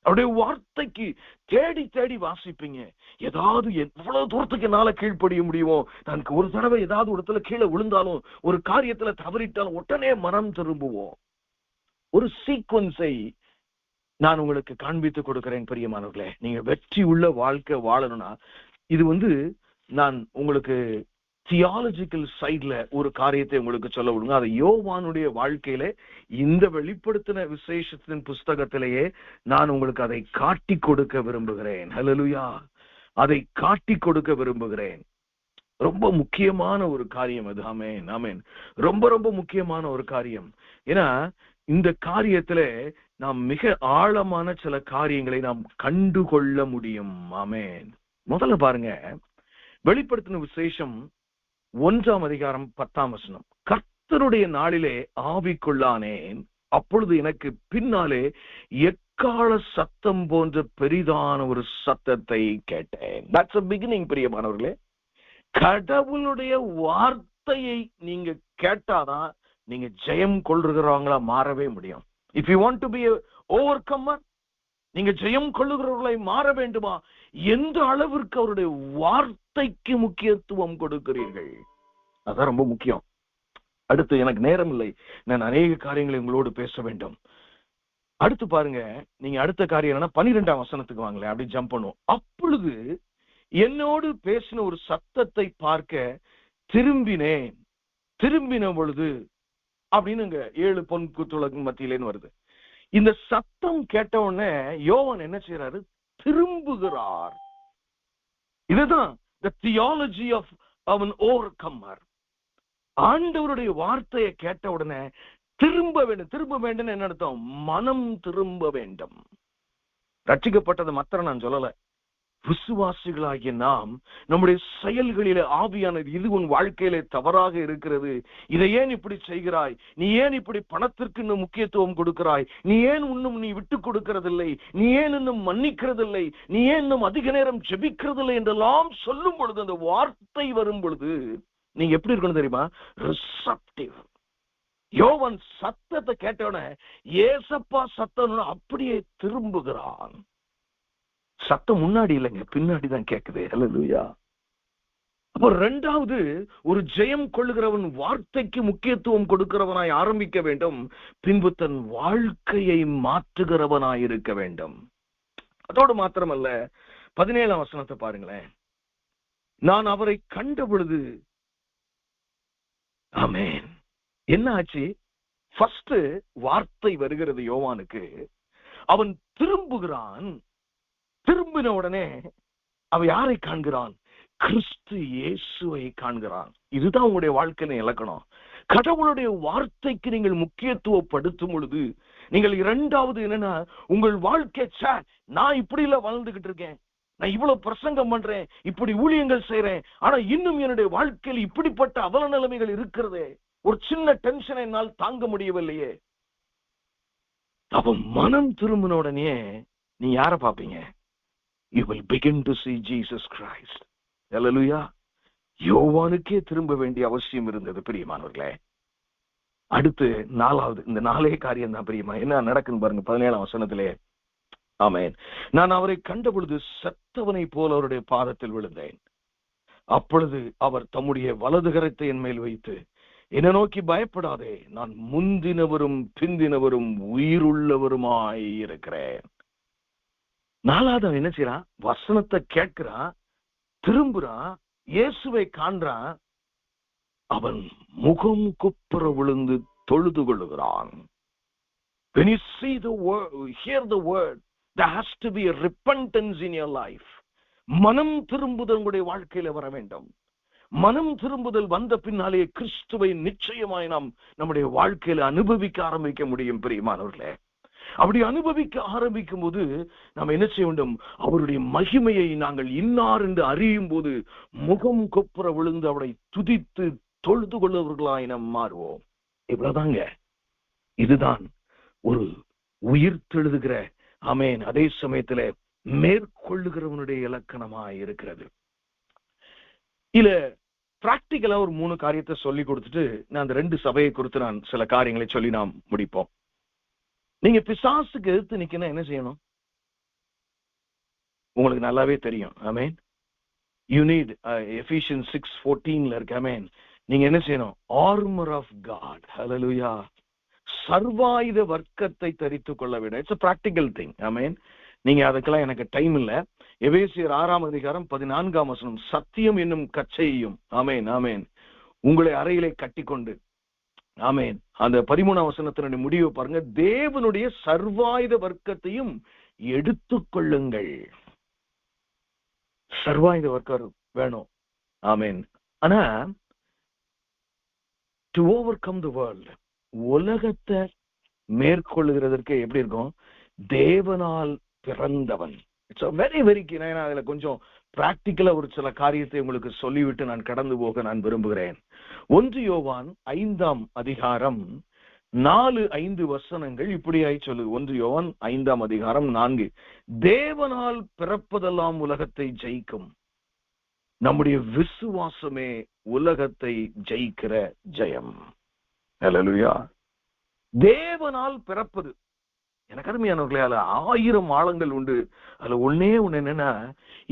அவருடைய வார்த்தைக்கு தேடி தேடி வாசிப்பீங்க. ஏதாவது எவ்வளவு தூரத்துக்கு என்னால கீழ்ப்படிய முடியுமோ, நான் ஒரு தடவை ஏதாவது ஒரு இடத்துல கீழே விழுந்தாலும், ஒரு காரியத்துல தவறிட்டாலும் உடனே மனம் திரும்புவோம். ஒரு சீக்வன்ஸை நான் உங்களுக்கு காண்பித்து கொடுக்கிறேன் பிரியமானவர்களே. நீங்க வெற்றி உள்ள வாழ்க்கை வாழணும்னா, இது நான் உங்களுக்கு தியாலஜிக்கல் சைட்ல ஒரு காரியத்தை உங்களுக்கு சொல்ல விடுங்க. அதை யோவானுடைய வாழ்க்கையில இந்த வெளிப்படுத்தின விசேஷத்தின் புஸ்தகத்திலேயே நான் உங்களுக்கு அதை காட்டி கொடுக்க விரும்புகிறேன். ஹல்லேலூயா, அதை காட்டி கொடுக்க விரும்புகிறேன். ரொம்ப முக்கியமான ஒரு காரியம் அது. ஆமென், ஆமென். ரொம்ப ரொம்ப முக்கியமான ஒரு காரியம். ஏன்னா இந்த காரியத்துல நாம் மிக ஆழமான சில காரியங்களை நாம் கண்டுகொள்ள முடியும். ஆமென். முதல்ல பாருங்க, வெளிப்படுத்தின விசேஷம் 1ஆம் அதிகாரம் 10ஆம் வசனம். கர்த்தருடைய நாளிலே ஆவிக்குள்ளானேன், அப்பொழுது எனக்கு பின்னாலே எக்காள சத்தம் போன்ற பெரிதான ஒரு சத்தத்தை கேட்டேன். தட்ஸ் a beginning பிரியமானவர்களே. கடவுளுடைய வார்த்தையை நீங்க கேட்டாதான் நீங்க ஜெயம் கொள்ளுகிறவங்களா மாறவே முடியும். If you want to be overcomer, நீங்க ஜெயம் கொள்ளுகிறவர்களை மாற வேண்டுமா, எந்த அளவிற்கு அவருடைய வார்த்தைக்கு முக்கியத்துவம் கொடுக்கிறீர்கள், அதான் ரொம்ப முக்கியம். அடுத்து, எனக்கு நேரம் இல்லை, நான் அநேக காரியங்களை உங்களோடு பேச வேண்டும். அடுத்து பாருங்க, நீங்க அடுத்த காரியம் என்னன்னா 12ஆம் வசனத்துக்கு வாங்களேன், அப்படி ஜம்ப் பண்ணுவோம். அப்பொழுது என்னோடு பேசின ஒரு சத்தத்தை பார்க்க திரும்பினேன், திரும்பின பொழுது அப்படின்னு 7 பொன் குத்துலகு மத்தியிலேன்னு வருது. இந்த சத்தம் கேட்ட உடனே யோவான் என்ன செய்யறாரு? திரும்புகிறார். இதுதான் the theology of an overcomer. ஆண்டவருடைய வார்த்தையை கேட்ட உடனே திரும்ப வேண்டும். திரும்ப வேண்டும் என்ன அர்த்தம்? மனம் திரும்ப வேண்டும். ரட்சிக்கப்பட்டது மாத்திரம் நான் சொல்லல, விசுவாசிகளாகிய நாம் நம்முடைய செயல்களிலே ஆவியானது, இது உன் வாழ்க்கையிலே தவறாக இருக்கிறது, இதை ஏன் இப்படி செய்கிறாய், நீ ஏன் இப்படி பணத்திற்கு இன்னும் முக்கியத்துவம் கொடுக்கிறாய், நீ ஏன் இன்னும் நீ விட்டு கொடுக்கிறதில்லை, நீ ஏன் இன்னும் மன்னிக்கிறதில்லை, நீ ஏன் இன்னும் அதிக நேரம் ஜெபிக்கிறதில்லை என்றெல்லாம் சொல்லும் பொழுது, அந்த வார்த்தை வரும் பொழுது நீங்க எப்படி இருக்கணும் தெரியுமா? ரிசப்டிவ். யோவான் சத்தத்தை கேட்டவன ஏசப்பா சத்தம் அப்படியே திரும்புகிறான். சத்தம் முன்னாடி இல்லைங்க, பின்னாடி தான் கேட்குது. ஹல்லேலூயா. அப்போ இரண்டாவது, ஒரு ஜெயம் கொள்ளுகிறவன் வார்த்தைக்கு முக்கியத்துவம் கொடுக்கிறவனாய் ஆரம்பிக்க வேண்டும், பின்பு தன் வாழ்க்கையை மாற்றுகிறவனாய் இருக்க வேண்டும். அதோடு மாத்திரமல்ல, 17ஆம் வசனத்தை பாருங்களேன். நான் அவரை கண்ட பொழுது, ஆமென், என்ன ஆச்சு? ஃபர்ஸ்ட் வார்த்தை வருகிறது யோவானுக்கு, அவன் திரும்புகிறான். திரும்பின உடனே அவன் யாரை காண்கிறான்? கிறிஸ்து இயேசுவை காண்கிறான். இதுதான் உங்களுடைய வாழ்க்கையில இலக்கணம். கடவுளுடைய வார்த்தைக்கு நீங்கள் முக்கியத்துவப்படுத்தும் பொழுது, நீங்கள் இரண்டாவது என்னன்னா, உங்கள் வாழ்க்கை, நான் இப்படி இல்ல வாழ்ந்துகிட்டு இருக்கேன், நான் இவ்வளவு பிரசங்கம் பண்றேன், இப்படி ஊழியங்கள் செய்யறேன், ஆனா இன்னும் என்னுடைய வாழ்க்கையில் இப்படிப்பட்ட அவல நிலைமைகள் இருக்கிறதே, ஒரு சின்ன டென்ஷனை என்னால் தாங்க முடியவில்லையே. அவன் மனம் திரும்பின உடனே நீ யாரை பார்ப்பீங்க? You will begin to see Jesus Christ. Hallelujah. யோவானுக்கே திரும்ப வேண்டிய அவசியம் இருந்தது பிரியமானவர்களே. அடுத்து நாலாவது, இந்த நாலே காரியம் தான் பிரியமா. என்ன நடக்குன்னு பாருங்க 17ஆம் வசனத்திலே. ஆமென். நான் அவரை கண்ட பொழுது செத்தவனை போல அவருடைய பாதத்தில் விழுந்தேன். அப்பொழுது அவர் தம்முடைய வலது கரத்தை என் மேல் வைத்து, என்னை நோக்கி பயப்படாதே, நான் முந்தினவரும் பிந்தினவரும் உயிருள்ளவருமாய் இருக்கிறேன். நாலாவது என்ன செய்யறான்? வசனத்தை கேட்கிறான், திரும்புறான், இயேசுவை காண்றான். அவன் முகம் குப்புற விழுந்து தொழுது கொள்ளுகிறான். When you see the word, hear the word, there has to be a repentance in your life. மனம் திரும்புதல் உங்களுடைய வாழ்க்கையில வர வேண்டும். மனம் திரும்புதல் வந்த பின்னாலே கிறிஸ்துவை நிச்சயமாய் நாம் நம்முடைய வாழ்க்கையில அனுபவிக்க ஆரம்பிக்க முடியும். பிரியமானவர்களே, அப்படி அனுபவிக்க ஆரம்பிக்கும் போது நாம் என்ன செய்ய வேண்டும்? அவருடைய மகிமையை நாங்கள் இன்னார் என்று அறியும் போது முகம் கொப்புற விழுந்து அவரை துதித்து தொழுது கொள்ளுவர்களாய் நாம் மாறுவோம். இவ்வளவுதாங்க. இதுதான் ஒரு உயிர் தெழுதுகிற, ஆமென், அதே சமயத்துல மேற்கொள்ளுகிறவனுடைய இலக்கணமாய் இருக்கிறது. இல்ல பிராக்டிக்கலா ஒரு 3 காரியத்தை சொல்லி கொடுத்துட்டு நான் அந்த 2 சபையை குறித்து நான் சில காரியங்களை சொல்லி நாம் முடிப்போம். நீங்க பிசாசுக்கு எதிர்த்து நிக்கணும், என்ன செய்யணும்? உங்களுக்கு நல்லாவே தெரியும். ஆமென். யூ நீட் எபிசியன்ஸ் 6:14 இருக்கு. ஆமென். நீங்க என்ன செய்யணும்? Armour of God. ஹல்லேலூயா. சர்வாயுத வர்க்கத்தை தரித்துக் கொள்ள வேண்டும். It's a practical thing. ஆமென். நீங்க அதுக்கெல்லாம் எனக்கு டைம் இல்ல. எபேசியர் 6:14 சத்தியம் என்னும் கச்சையையும், ஆமென் ஆமென், உங்களை அறையிலே கட்டிக்கொண்டு, ஆமென், அந்த 13 முடிவை பாருங்க, தேவனுடைய சர்வாயுத வர்க்கத்தையும் எடுத்துக்கொள்ளுங்கள். சர்வாயுத வர்க்கம் வேணும். ஆமென். ஆனா டு ஓவர்கம் தி வேர்ல்ட், உலகத்தை மேற்கொள்ளுகிறதற்கு எப்படி இருக்கும்? தேவனால் பிறந்தவன். இட்ஸ் வெரி வெரி அதுல கொஞ்சம் பிராக்டிக்கலா ஒரு சில காரியத்தை உங்களுக்கு சொல்லிவிட்டு நான் கடந்து போக நான் விரும்புகிறேன். 1 யோவான் 5:4-5 இப்படியாய் சொல்லு. 1 யோவான் 5:4, தேவனால் பிறப்பதெல்லாம் உலகத்தை ஜெயிக்கும், நம்முடைய விசுவாசமே உலகத்தை ஜெயிக்கிற ஜெயம். ஹல்லேலூயா. தேவனால் பிறப்பது. எனக்கு அருமையானவர்களே, அதுல 1000 ஆழங்கள் உண்டு. அதுல ஒண்ணு என்னன்னா,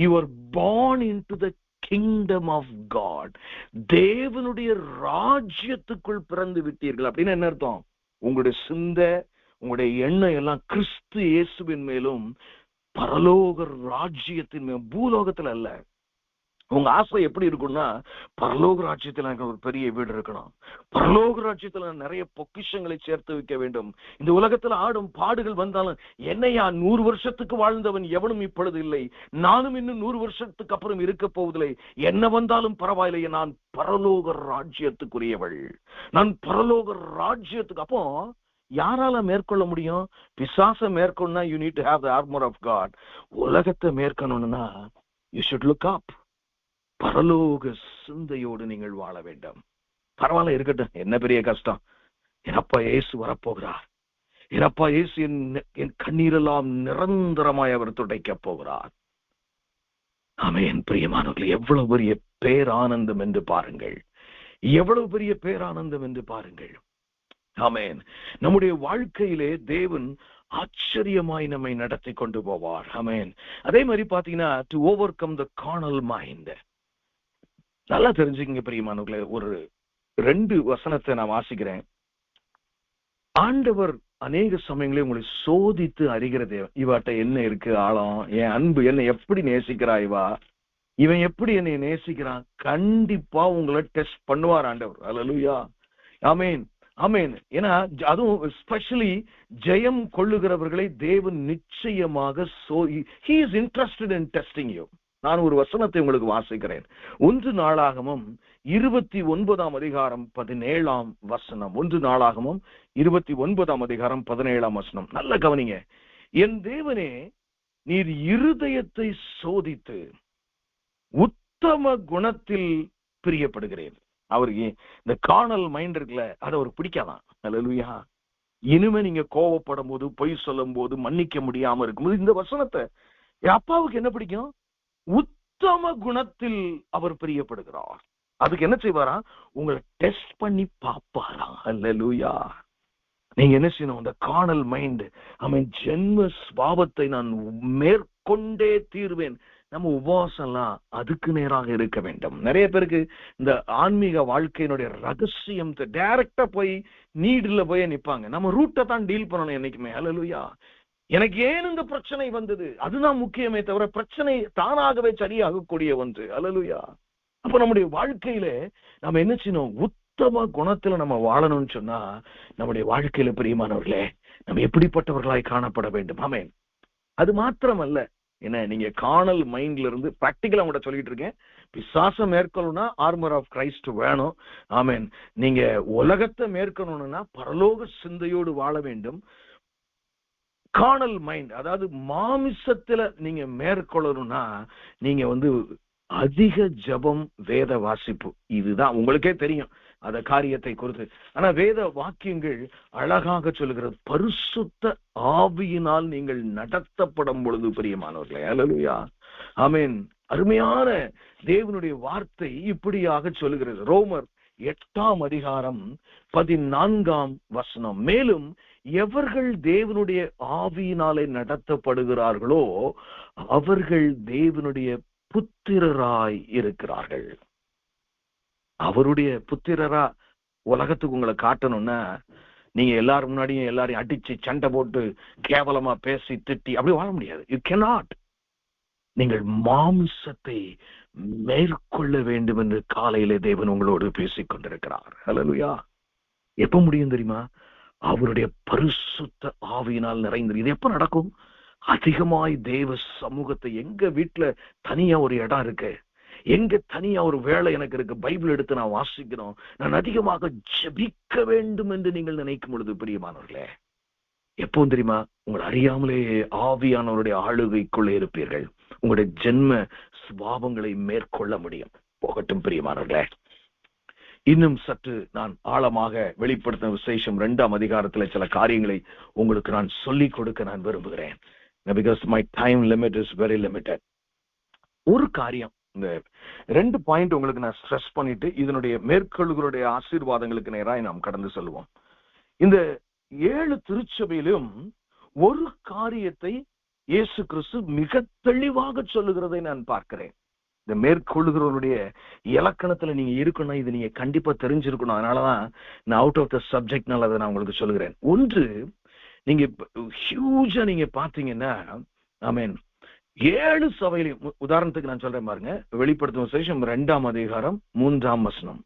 you are born into the kingdom of God. தேவனுடைய ராஜ்யத்துக்குள் பிறந்து விட்டீர்கள். அப்படின்னு என்ன அர்த்தம்? உங்களுடைய சிந்தை, உங்களுடைய எண்ணம் எல்லாம் கிறிஸ்து இயேசுவின் மேலும் பரலோக ராஜ்யத்தின் மேலும், பூலோகத்துல அல்ல. உங்க ஆசை எப்படி இருக்கும்னா, பரலோக ராஜ்யத்துல எனக்கு ஒரு பெரிய வீடு இருக்கணும், பரலோக ராஜ்யத்துல நிறைய பொக்கிஷங்களை சேர்த்து வைக்க வேண்டும். இந்த உலகத்துல ஆடும் பாடுகள் வந்தாலும், என்னையா 100 வருஷத்துக்கு வாழ்ந்தவன் எவனும் இப்பொழுது இல்லை, நானும் இன்னும் 100 வருஷத்துக்கு அப்புறம் இருக்க போவதில்லை, என்ன வந்தாலும் பரவாயில்லையே, நான் பரலோக ராஜ்யத்துக்குரியவள், நான் பரலோக ராஜ்யத்துக்கு. அப்போ யாரால மேற்கொள்ள முடியும்? பிசாச மேற்கொள்ளா you need to have the armour of God. உலகத்தை மேற்கொள்ளணும்னா யூ ஷுட் லுக் அப். பரலோக சிந்தையோடு நீங்கள் வாழ வேண்டும். பரவாயில்ல, இருக்கட்டும், என்ன பெரிய கஷ்டம், எனப்பா இயேசு வரப்போகிறார், எனப்பா இயேசு என் கண்ணீரெல்லாம் நிரந்தரமாய் அவர் துடைக்க போகிறார். ஆமென். பிரியமானவர்களே, எவ்வளவு பெரிய பேரானந்தம் என்று பாருங்கள், எவ்வளவு பெரிய பேரானந்தம் என்று பாருங்கள். ஆமென். நம்முடைய வாழ்க்கையிலே தேவன் ஆச்சரியமாய் நம்மை நடத்தி கொண்டு போவார். ஆமென். அதே மாதிரி பாத்தீங்கன்னா, to over come the Cornell mind. நல்லா தெரிஞ்சுக்கங்க பிரியமானவர்களே, ஒரு 2 வசனத்தை நான் வாசிக்கிறேன். ஆண்டவர் அநேக சமயங்களே உங்களை சோதித்து அறிகிறது. இவாட்ட என்ன இருக்கு ஆழம், என் அன்பு என்னை எப்படி நேசிக்கிறா, இவன் எப்படி என்னை நேசிக்கிறான், கண்டிப்பா உங்களை டெஸ்ட் பண்ணுவார் ஆண்டவர். அல்லேலூயா. ஆமென் ஆமென். ஏன்னா அதுவும் ஸ்பெஷலி ஜெயம் கொள்ளுகிறவர்களை தேவன் நிச்சயமாக he is interested in testing you. நான் ஒரு வசனத்தை உங்களுக்கு வாசிக்கிறேன். 1 நாளாகமம் 29:17. 1 நாளாகமம் 29:17. நல்ல கவனிங்க. என் தேவனே, நீர் இருதயத்தை சோதித்து உத்தம குணத்தில் பிரியப்படுகிறேன். அவருக்கு இந்த கார்னல் மைண்ட் இருக்குல்ல, அது அவருக்கு பிடிக்காதான். அல்லேலூயா. இனிமே நீங்க கோவப்படும் போது, பொய் சொல்லும் போது, மன்னிக்க முடியாம இருக்கும்போது, இந்த வசனத்தை என் அப்பாவுக்கு என்ன பிடிக்கும்? உத்தம குணத்தில் அவர் பிரியப்படுகிறார். அதுக்கு என்ன செய்வாரா? உங்களை டெஸ்ட் பண்ணி பார்ப்பாரா. அல்லேலூயா. நீங்க என்ன செய்யணும்? அந்த கார்னல் மைண்ட், அவன் ஜென்ம சுபாவத்தை நான் மேற்கொண்டே தீர்வேன். நம்ம உபவாசம் எல்லாம் அதுக்கு நேராக இருக்க வேண்டும். நிறைய பேருக்கு இந்த ஆன்மீக வாழ்க்கையினுடைய ரகசியம் டைரக்டா போய் நீடுல போய் நிப்பாங்க. நம்ம ரூட்டை தான் டீல் பண்ணணும் என்னைக்குமே. அல்லேலூயா. எனக்கு ஏன் இந்த பிரச்சனை வந்தது, அதுதான் முக்கியமே தவிர பிரச்சனை தானாகவே சரியாகக்கூடிய ஒன்று. அல்லேலூயா. அப்ப நம்முடைய வாழ்க்கையில நம்ம என்ன செய்யணும்? உத்தம குணத்துல நம்ம வாழணும்னு சொன்னா நம்முடைய வாழ்க்கையில பிரியமானவர்களே நம்ம எப்படிப்பட்டவர்களாய் காணப்பட வேண்டும். ஆமென். அது மாத்திரமல்ல, என்ன நீங்க கார்னல் மைண்ட்ல இருந்து பிராக்டிக்கலா உங்கள்ட்ட சொல்லிட்டு இருக்கேன். பிசாசம் மேற்கொள்ளணும்னா ஆர்மர் ஆஃப் கிரைஸ்ட் வேணும். ஆமென். நீங்க உலகத்தை மேற்கொள்ளணும்னா பரலோக சிந்தையோடு வாழ வேண்டும். கார்னல் மைண்ட், அதாவது மாமிசத்துல நீங்க மேற்கொள்ளணும்னா நீங்க அதிக ஜபம், வேத வாசிப்பு. இதுதான் உங்களுக்கே தெரியும் அத காரியத்தை குறித்து. ஆனா வேத வாக்கியங்கள் அழகாக சொல்லுகிறது, பரிசுத்த ஆவியினால் நீங்கள் நடத்தப்படும் பொழுது பிரியமானவர்களே. அல்லேலூயா, ஆமென். அருமையான தேவனுடைய வார்த்தை இப்படியாக சொல்லுகிறது. ரோமர் 8ஆம் அதிகாரம் 14ஆம் வசனம். மேலும் எவர்கள் தேவனுடைய ஆவியினாலே நடத்தப்படுகிறார்களோ அவர்கள் தேவனுடைய புத்திரராய் இருக்கிறார்கள். அவருடைய புத்திரரா உலகத்துக்கு உங்களை காட்டணும்னா நீங்க எல்லாரும் முன்னாடியும் எல்லாரையும் அடிச்சு சண்டை போட்டு கேவலமா பேசி திட்டி அப்படி வாழ முடியாது. You cannot. நீங்கள் மாமிசத்தை மேற்கொள்ள வேண்டும் என்று காலையிலே தேவன் உங்களோடு பேசிக் கொண்டிருக்கிறார். ஹல்லேலூயா. எப்ப முடியும் தெரியுமா? அவருடைய பரிசுத்த ஆவியினால் நிறைந்து. இது எப்ப நடக்கும்? அதிகமாய் தேவ சமூகத்தை, எங்க வீட்டுல தனியா ஒரு இடம் இருக்கு, எங்க தனியா ஒரு வேலை எனக்கு இருக்கு, பைபிள் எடுத்து நான் வாசிக்கணும், நான் அதிகமாக ஜெபிக்க வேண்டும் என்று நீங்கள் நினைக்கும் பொழுது பிரியமானவர்களே, எப்பவும் தெரியுமா? உங்களை அறியாமலே ஆவியானவருடைய ஆளுகைக்குள்ளே இருப்பீர்கள். உங்களுடைய ஜென்ம சுபாவங்களை மேற்கொள்ள முடியும். போகட்டும் பிரியமானவர்களே. இன்னும் சற்று நான் ஆழமாக வெளிப்படுத்தின விசேஷம் 2ஆம் அதிகாரத்துல சில காரியங்களை உங்களுக்கு நான் சொல்லிக் கொடுக்க நான் விரும்புகிறேன். Because my time limit is very limited. ஒரு காரியம், இந்த 2 பாயிண்ட் உங்களுக்கு நான் ஸ்ட்ரெஸ் பண்ணிட்டு இதனுடைய மேற்கொள்ளுகளுடைய ஆசீர்வாதங்களுக்கு நேராக நாம் கடந்து செல்வோம். இந்த 7 திருச்சபையிலும் ஒரு காரியத்தை இயேசு கிறிஸ்து மிக தெளிவாக சொல்லுகிறதை நான் பார்க்கிறேன். இந்த மேற்கொள்ளுகிறவருடைய இலக்கணத்துல நீங்க இருக்கணும், இது நீங்க கண்டிப்பா தெரிஞ்சிருக்கணும். அதனாலதான் நான் அவுட் ஆஃப் த சப்ஜெக்ட்னால அதை நான் உங்களுக்கு சொல்லுகிறேன். ஒன்று, நீங்க ஹியூஜா நீங்க பாத்தீங்கன்னா, ஆமென், 7 சபையிலையும், உதாரணத்துக்கு நான் சொல்றேன் பாருங்க, வெளிப்படுத்தும் விசேஷம் 2ஆம் அதிகாரம் 3ஆம் வசனம்.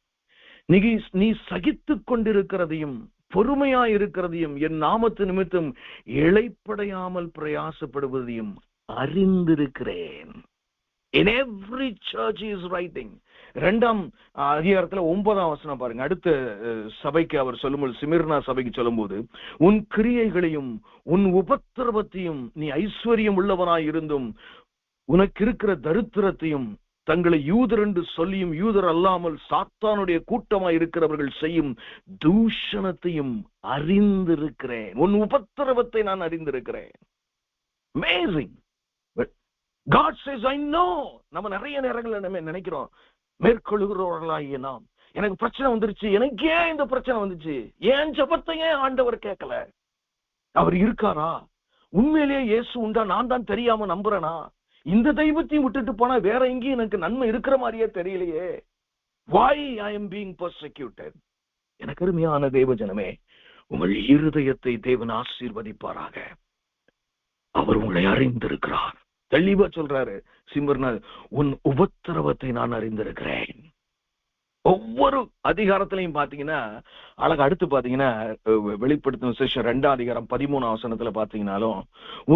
நீ சகித்துக் கொண்டிருக்கிறதையும் பொறுமையா இருக்கிறதையும் என் நாமத்து நிமித்தம் இளைப்படையாமல் பிரயாசப்படுவதையும் அறிந்திருக்கிறேன். In every church he is writing. 2ஆம் அதிகாரத்துல 9ஆம் வசனம் பாருங்க. அடுத்த சபைக்கு அவர் சொல்லும்போது, சிமிர்னா சபைக்கு சொல்லும்போது, உன் கிரியைகளையும் உன் உபத்திரவத்தையும் நீ ஐஸ்வர்யம் உள்ளவனாய் இருந்தும் உனக்கு இருக்கிற தரித்திரத்தையும் தங்களை யூதர் என்று சொல்லியும் யூதர் அல்லாமல் சாத்தானுடைய கூட்டமாய் இருக்கிறவர்கள் செய்யும் தூஷணத்தையும் அறிந்திருக்கிறேன். உன் உபத்திரவத்தை நான் அறிந்திருக்கிறேன். Amazing. God says, I know. நம்ம நிறைய நேரங்களில் நம்ம நினைக்கிறோம், மேற்கொள்ளுகிறவர்களாகிய நாம், எனக்கு பிரச்சனை வந்துருச்சு, எனக்கு ஏன் இந்த பிரச்சனை வந்துச்சு, ஏன் ஜபத்தையே ஆண்டவர் கேட்கல, அவர் இருக்காரா, உண்மையிலேயே இயேசு உண்டா, நான் தான் தெரியாம நம்புறேனா, இந்த தெய்வத்தையும் விட்டுட்டு போனா வேற எங்கேயும் எனக்கு நன்மை இருக்கிற மாதிரியே தெரியலையே, why I am being persecuted. எனக்கு அருமையான தேவ ஜனமே, உங்கள் இருதயத்தை தேவன் ஆசீர்வதிப்பாராக. அவர் உங்களை அறிந்திருக்கிறார். தெளிவா சொல்றாரு சிம்மர்னா, உன் உபத்திரவத்தை நான் அறிந்திருக்கிறேன். ஒவ்வொரு அதிகாரத்திலையும் பாத்தீங்கன்னா அழகா, அடுத்து பாத்தீங்கன்னா வெளிப்படுத்தும் விசேஷம் 2ஆம் அதிகாரம் 13ஆம் வசனத்துல பாத்தீங்கன்னாலும்,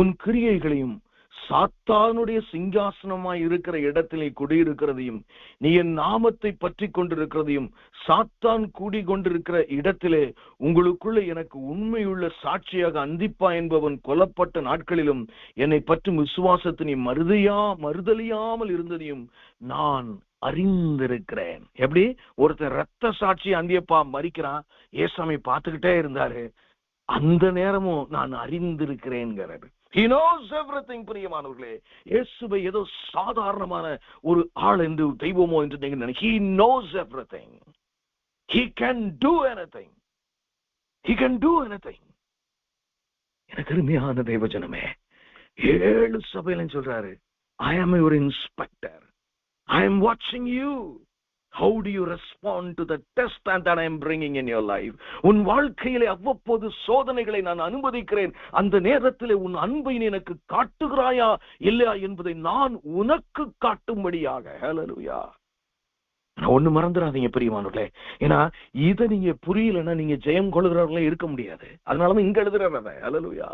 உன் கிரியைகளையும் சாத்தானுடைய சிங்காசனமாய் இருக்கிற இடத்திலே குடியிருக்கிறதையும் நீ என் நாமத்தை பற்றி கொண்டிருக்கிறதையும் சாத்தான் கூடிக்கொண்டிருக்கிற இடத்திலே உங்களுக்குள்ள எனக்கு உண்மையுள்ள சாட்சியாக அந்திப்பா என்பவன் கொல்லப்பட்ட நாட்களிலும் என்னை பற்றும் விசுவாசத்தை நீ மறுதலியாமல் இருந்ததையும் நான் அறிந்திருக்கிறேன். எப்படி ஒருத்தர் ரத்த சாட்சி அந்தியப்பா மறிக்கிறான், ஏசாமி பார்த்துக்கிட்டே இருந்தாரு, அந்த நேரமும் நான் அறிந்திருக்கிறேன்ங்கிறாரு. He knows everything. பிரியமானவர்களே, இயேசுவை ஏதோ சாதாரணமான ஒரு ஆள் என்று தெய்வமோ என்று நீங்க நினைக்க, he knows everything. He can do anything. He can do anything. எனக்கு அருமையான தேவ ஜனமே, 7 சபையிலும் சொல்றாரு, I am your inspector. I am watching you. How do you respond to the test that I am bringing in your life? உன் வாழ்க்கையிலே அவ்வப்போது சோதனைகளை நான் அனுமதிக்கிறேன். அந்த நேரத்திலே உன் அன்பை எனக்கு காட்டுகிறாயா இல்லையா என்பதை நான் உனக்கு காட்டும்படியாக. ஹல்லேலூயா. ஒண்ணு மறந்துடாதீங்க பிரியமானவர்களே. ஏன்னா இதை நீங்க புரியலன்னா நீங்க ஜெயம் கொள்கிறவர்களே இருக்க முடியாது. அதனாலதான் இங்க எழுதுறத. அல்லேலூயா.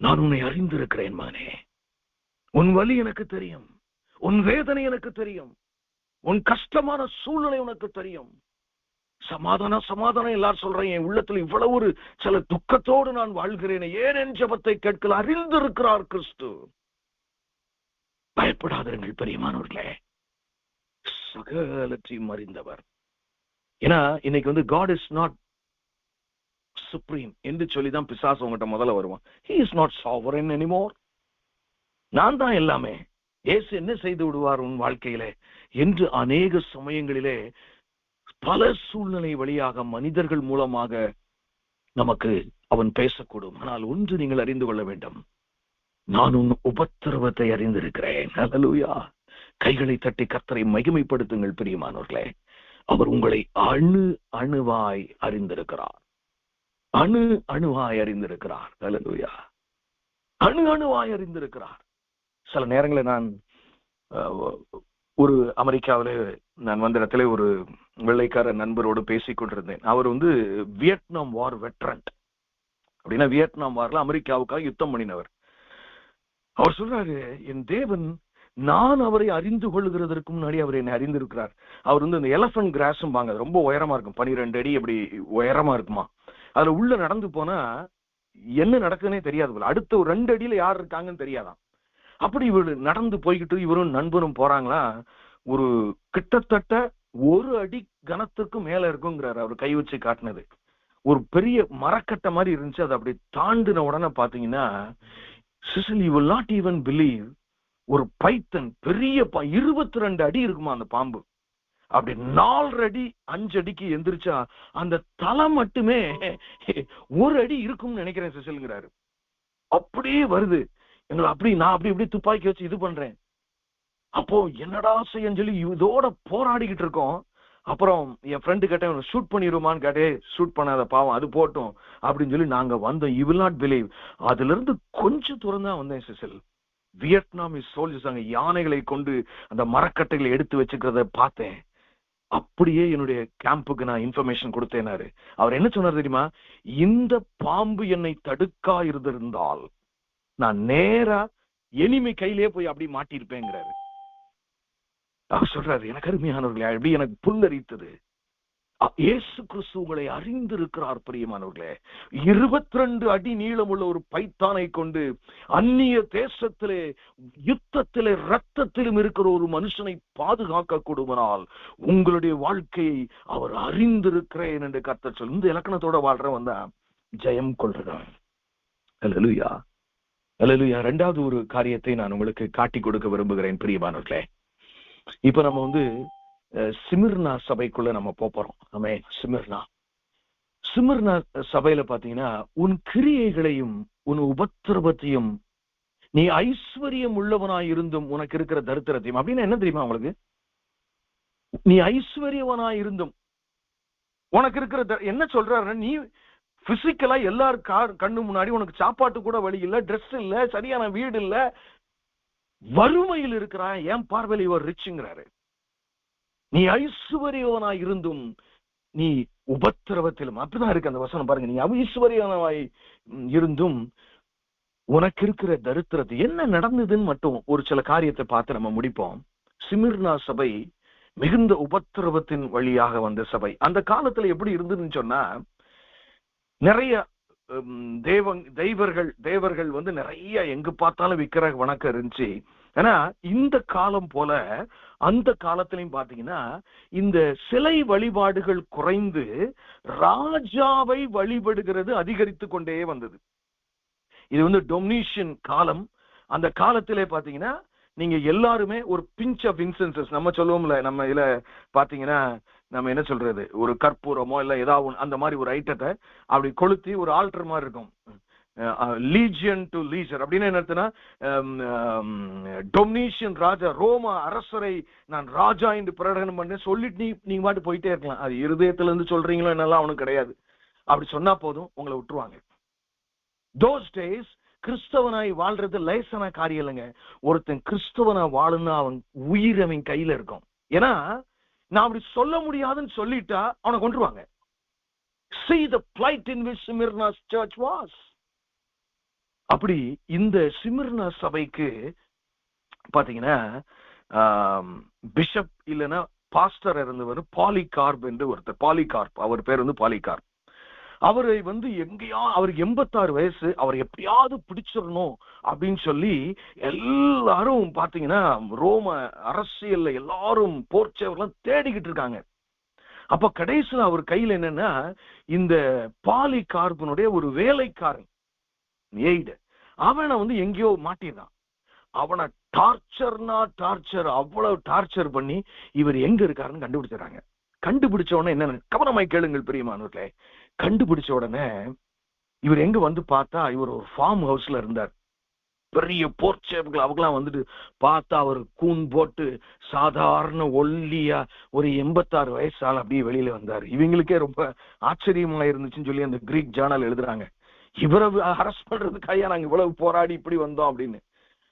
நான் உன்னை அறிந்திருக்கிறேன் மகனே, உன் வலி எனக்கு தெரியும், உன் வேதனை எனக்கு தெரியும், உன் கஷ்டமான சூழ்நிலை உனக்கு தெரியும். சமாதானம் சமாதானம் எல்லாரும் சொல்றேன். என் உள்ளத்துல இவ்வளவு ஒரு சில துக்கத்தோடு நான் வாழ்கிறேன். ஏன் என் ஜெபத்தை கேட்கல? அறிந்திருக்கிறார் கிறிஸ்து. பயப்படாதீர்கள் பிரியமானவர்களே, சகலத்தையும் அறிந்தவர். ஏன்னா இன்னைக்கு God is not supreme என்று சொல்லிதான் பிசாசு உங்ககிட்ட முதல்ல வருவான். He is not sovereign anymore. நான் தான் எல்லாமே. இயேசு என்ன செய்து விடுவார் உன் வாழ்க்கையிலே என்று அநேக சமயங்களிலே பல சூழ்நிலை வழியாக மனிதர்கள் மூலமாக நமக்கு அவன் பேசக்கூடும். ஆனால் ஒன்று நீங்கள் அறிந்து கொள்ள வேண்டும், நான் உன் உபத்திரவத்தை அறிந்திருக்கிறேன். அல்லேலூயா. கைகளை தட்டி கர்த்தரை மகிமைப்படுத்துங்கள் பிரியமானவர்களே. அவர் உங்களை அணு அணுவாய் அறிந்திருக்கிறார். அணு அணுவாய் அறிந்திருக்கிறார். அல்லேலூயா. அணு அணுவாய் அறிந்திருக்கிறார். சில நேரங்களில் நான் ஒரு அமெரிக்காவிலே நான் வந்த இடத்துல ஒரு வெள்ளைக்கார நண்பரோடு பேசிக் கொண்டிருந்தேன். அவர் வியட்நாம் வார் வெட்டரன். அப்படின்னா வியட்நாம் வார்ல அமெரிக்காவுக்காக யுத்தம் பண்ணினவர். அவர் சொல்றாரு, என் தேவன் நான் அவரை அறிந்து கொள்ளுகிறதற்கு முன்னாடி அவர் என்னை அறிந்திருக்கிறார். அவர் இந்த எலபென்ட் கிராஸும் வாங்க ரொம்ப உயரமா இருக்கும், 12 அடி அப்படி உயரமா இருக்குமா. அதுல உள்ள நடந்து போனா என்ன நடக்குதுன்னே தெரியாது போல. அடுத்த ஒரு 2 அடியில யார் இருக்காங்கன்னு தெரியாதான். அப்படி இவரு நடந்து போய்கிட்டு இவரும் நண்பரும் போறாங்களா, ஒரு கிட்டத்தட்ட 1 அடி கனத்துக்கு மேல இருக்குங்கிறாரு. அவர் கை வச்சு காட்டினது ஒரு பெரிய மரக்கட்டை மாதிரி இருந்துச்சு. அது அப்படி தாண்டின உடனே பாத்தீங்கன்னா, Cecil you will not even believe, ஒரு பைத்தன் பெரிய 22 அடி இருக்குமா அந்த பாம்பு. அப்படி 4 அடி 5 அடிக்கு எந்திரிச்சா அந்த தலை மட்டுமே 1 அடி இருக்கும்னு நினைக்கிறேன் சிசில்ங்கிறாரு. அப்படியே வருது எங்களை. அப்படி நான் அப்படி துப்பாக்கி வச்சு இது பண்றேன். அப்போ என்னடா செய்யன்னு சொல்லி இதோட போராடிக்கிட்டு இருக்கோம். அப்புறம் என் ஃப்ரெண்டு கேட்டேன், ஷூட் பண்ணிடுமான்னு கேட்டே, ஷூட் பண்ணாத பாவம் அது போட்டும் அப்படின்னு சொல்லி நாங்க வந்தோம். யூ வில் நாட் பிலீவ், அதுல இருந்து கொஞ்சம் தூரம் தான் வந்தேன் சிசில். வியட்நாமிஸ் சோல்ஜர்ஸ் அங்க யானைகளை கொண்டு அந்த மரக்கட்டைகளை எடுத்து வச்சுக்கிறத பார்த்தேன். அப்படியே என்னுடைய கேம்புக்கு நான் இன்ஃபர்மேஷன் கொடுத்தேனாரு. அவர் என்ன சொன்னார் தெரியுமா, இந்த பாம்பு என்னை தடுக்கா இருந்திருந்தால் நான் நேரா எனிமை கையிலே போய் அப்படி மாட்டிருப்பேங்கிறாரு. அவர் சொல்றாரு, எனக்கு அருமையானவர்களே, அப்படி எனக்கு புல்லரித்தது. இயேசு கிறிஸ்து உங்களை அறிந்திருக்கிறார் பிரியமானவர்களே. 22 அடி நீளமுள்ள ஒரு பைத்தானை கொண்டு அந்நிய தேசத்திலே யுத்தத்திலே ரத்தத்திலும் இருக்கிற ஒரு மனுஷனை பாதுகாக்க கூடுமானால் உங்களுடைய வாழ்க்கையை அவர் அறிந்திருக்கிறேன் என்று கர்த்தர் சொல்லி இந்த இலக்கணத்தோட வாழ்றவன் தான் ஜெயம் கொள்றவன். அல்லேலூயா, அல்லேலூயா. 2வது ஒரு காரியத்தை நான் உங்களுக்கு காட்டி கொடுக்க விரும்புகிறேன் பிரியமானவர்களே. இப்ப நம்ம சிமிர்னா சபைக்குள்ள நம்ம போறோம். ஆமென். சிமிர்னா சபையில பாத்தீங்கன்னா, உன் கிரியைகளையும் உன் உபத்திரவத்தையும் நீ ஐஸ்வர்யம் உள்ளவனாய் இருந்தும் உனக்கு இருக்கிற தரித்திரத்தையும், அப்படின்னு என்ன தெரியுமா உங்களுக்கு? நீ ஐஸ்வர்யவனாய் இருந்தும் உனக்கு இருக்கிற என்ன சொல்றாரு, நீ பிசிக்கலா எல்லாரும் கண்ணு முன்னாடி உனக்கு சாப்பாட்டு கூட வழி இல்ல, ட்ரெஸ் இல்ல, சரியான வீடு இல்ல, வறுமையில் இருக்கிறான், என் பார்வையில் இவர் ரிச்சுங்கிறாரு. நீ ஐஸ்வர்யவனாய் இருந்தும் நீ உபத்திரவத்திலும், அப்படிதான் இருக்கு அந்த வசனம் பாருங்க. நீ ஐஸ்வர்யவனாய் இருந்தும் உனக்கு இருக்கிற தரித்திரத்தை, என்ன நடந்ததுன்னு மட்டும் ஒரு சில காரியத்தை பார்த்து நம்ம முடிப்போம். சிமிர்னா சபை மிகுந்த உபத்திரவத்தின் வழியாக வந்த சபை. அந்த காலத்துல எப்படி இருந்ததுன்னு சொன்னா, நிறைய தேவர்கள் நிறைய எங்க பார்த்தாலும் விக்கிர வணக்கம் இருந்துச்சு. ஆனா இந்த காலம் போல அந்த காலத்திலையும் பாத்தீங்கன்னா இந்த சிலை வழிபாடுகள் குறைந்து ராஜாவை வழிபடுகிறது அதிகரித்து கொண்டே வந்தது. இது டொமினிஷன் காலம். அந்த காலத்திலே பாத்தீங்கன்னா நீங்க எல்லாருமே ஒரு பிஞ்ச் ஆஃப் இன்சென்சஸ் நம்ம சொல்லுவோம்ல, நம்ம இதுல பாத்தீங்கன்னா நம்ம என்ன சொல்றது, ஒரு கற்பூரமோ இல்ல ஏதாவது அந்த மாதிரி ஒரு ஐட்டத்தை அப்படி கொளுத்தி ஒரு ஆல்டர் மாதிரி இருக்கும். லீஜியன் டு லீஜர் அப்படின்னு என்ன அர்த்தம்னா, டொமினிஷன் ராஜா, ரோம அரசரை நான் ராஜா என்று பிரகடனம் பண்ண சொல்லிட்டு நீங்க பாட்டு போயிட்டே இருக்கலாம். அது இருதயத்துல இருந்து சொல்றீங்களோ என்னெல்லாம் அவனுக்கு கிடையாது. அப்படி சொன்னா போதும், உங்களை விட்டுருவாங்க. தோஸ் டேஸ் கிறிஸ்தவனாய் வாழ்றது லேசான காரியம் இல்லைங்க. ஒருத்தன் கிறிஸ்தவனா வாழுன்னா அவன் உயிர் அவன் கையில இருக்கும். ஏன்னா நான் அப்படி சொல்ல முடியாதுன்னு சொல்லிட்டா அவனை கொன்றுவாங்க. See the plight in which Smyrna's church was. அப்படி இந்த ஸ்மிர்னா சபைக்கு பாத்தீங்கன்னா பிஷப் இல்லைன்னா பாஸ்டர் இருந்தவர் பாலிகார்ப் என்று ஒருத்தர். பாலிகார்ப், அவர் பேர் வந்து பாலிகார்ப். அவரை வந்து எங்கேயா, அவருக்கு 86 வயசு, அவர் எப்படியாவது பிடிச்சிடணும் அப்படின்னு சொல்லி எல்லாரும் பாத்தீங்கன்னா ரோம அரசியல்ல எல்லாரும் போர்ச்சவர்லாம் தேடிக்கிட்டு இருக்காங்க. அப்ப கடைசியில் அவர் கையில் என்னன்னா இந்த பாலிகார்பனுடைய ஒரு வேலைக்காரன் எய்டு, அவனை வந்து எங்கேயோ மாட்டிருந்தான். அவனை டார்ச்சர், அவ்வளவு டார்ச்சர் பண்ணி இவர் எங்க இருக்காருன்னு கண்டுபிடிச்சாங்க. கண்டுபிடிச்ச உடனே என்ன, கவனமாய் கேளுங்கள் பிரியமானவர்களே, கண்டுபிடிச்ச உடனே இவர் எங்க வந்து பார்த்தா இவர் ஒரு ஃபார்ம் ஹவுஸ்ல இருந்தார். பெரிய போர்ச்சேவர்கள் அவங்களாம் வந்துட்டு பார்த்தா அவர் கூன் போட்டு சாதாரண ஒல்லியா ஒரு 86 வயசால் அப்படியே வெளியில வந்தார். இவங்களுக்கே ரொம்ப ஆச்சரியமா இருந்துச்சுன்னு சொல்லி அந்த கிரீக் ஜேர்னல் எழுதுறாங்க. இவரை அரெஸ்ட் பண்றதுக்காக நாங்க இவ்வளவு போராடி இப்படி வந்தோம் அப்படின்னு.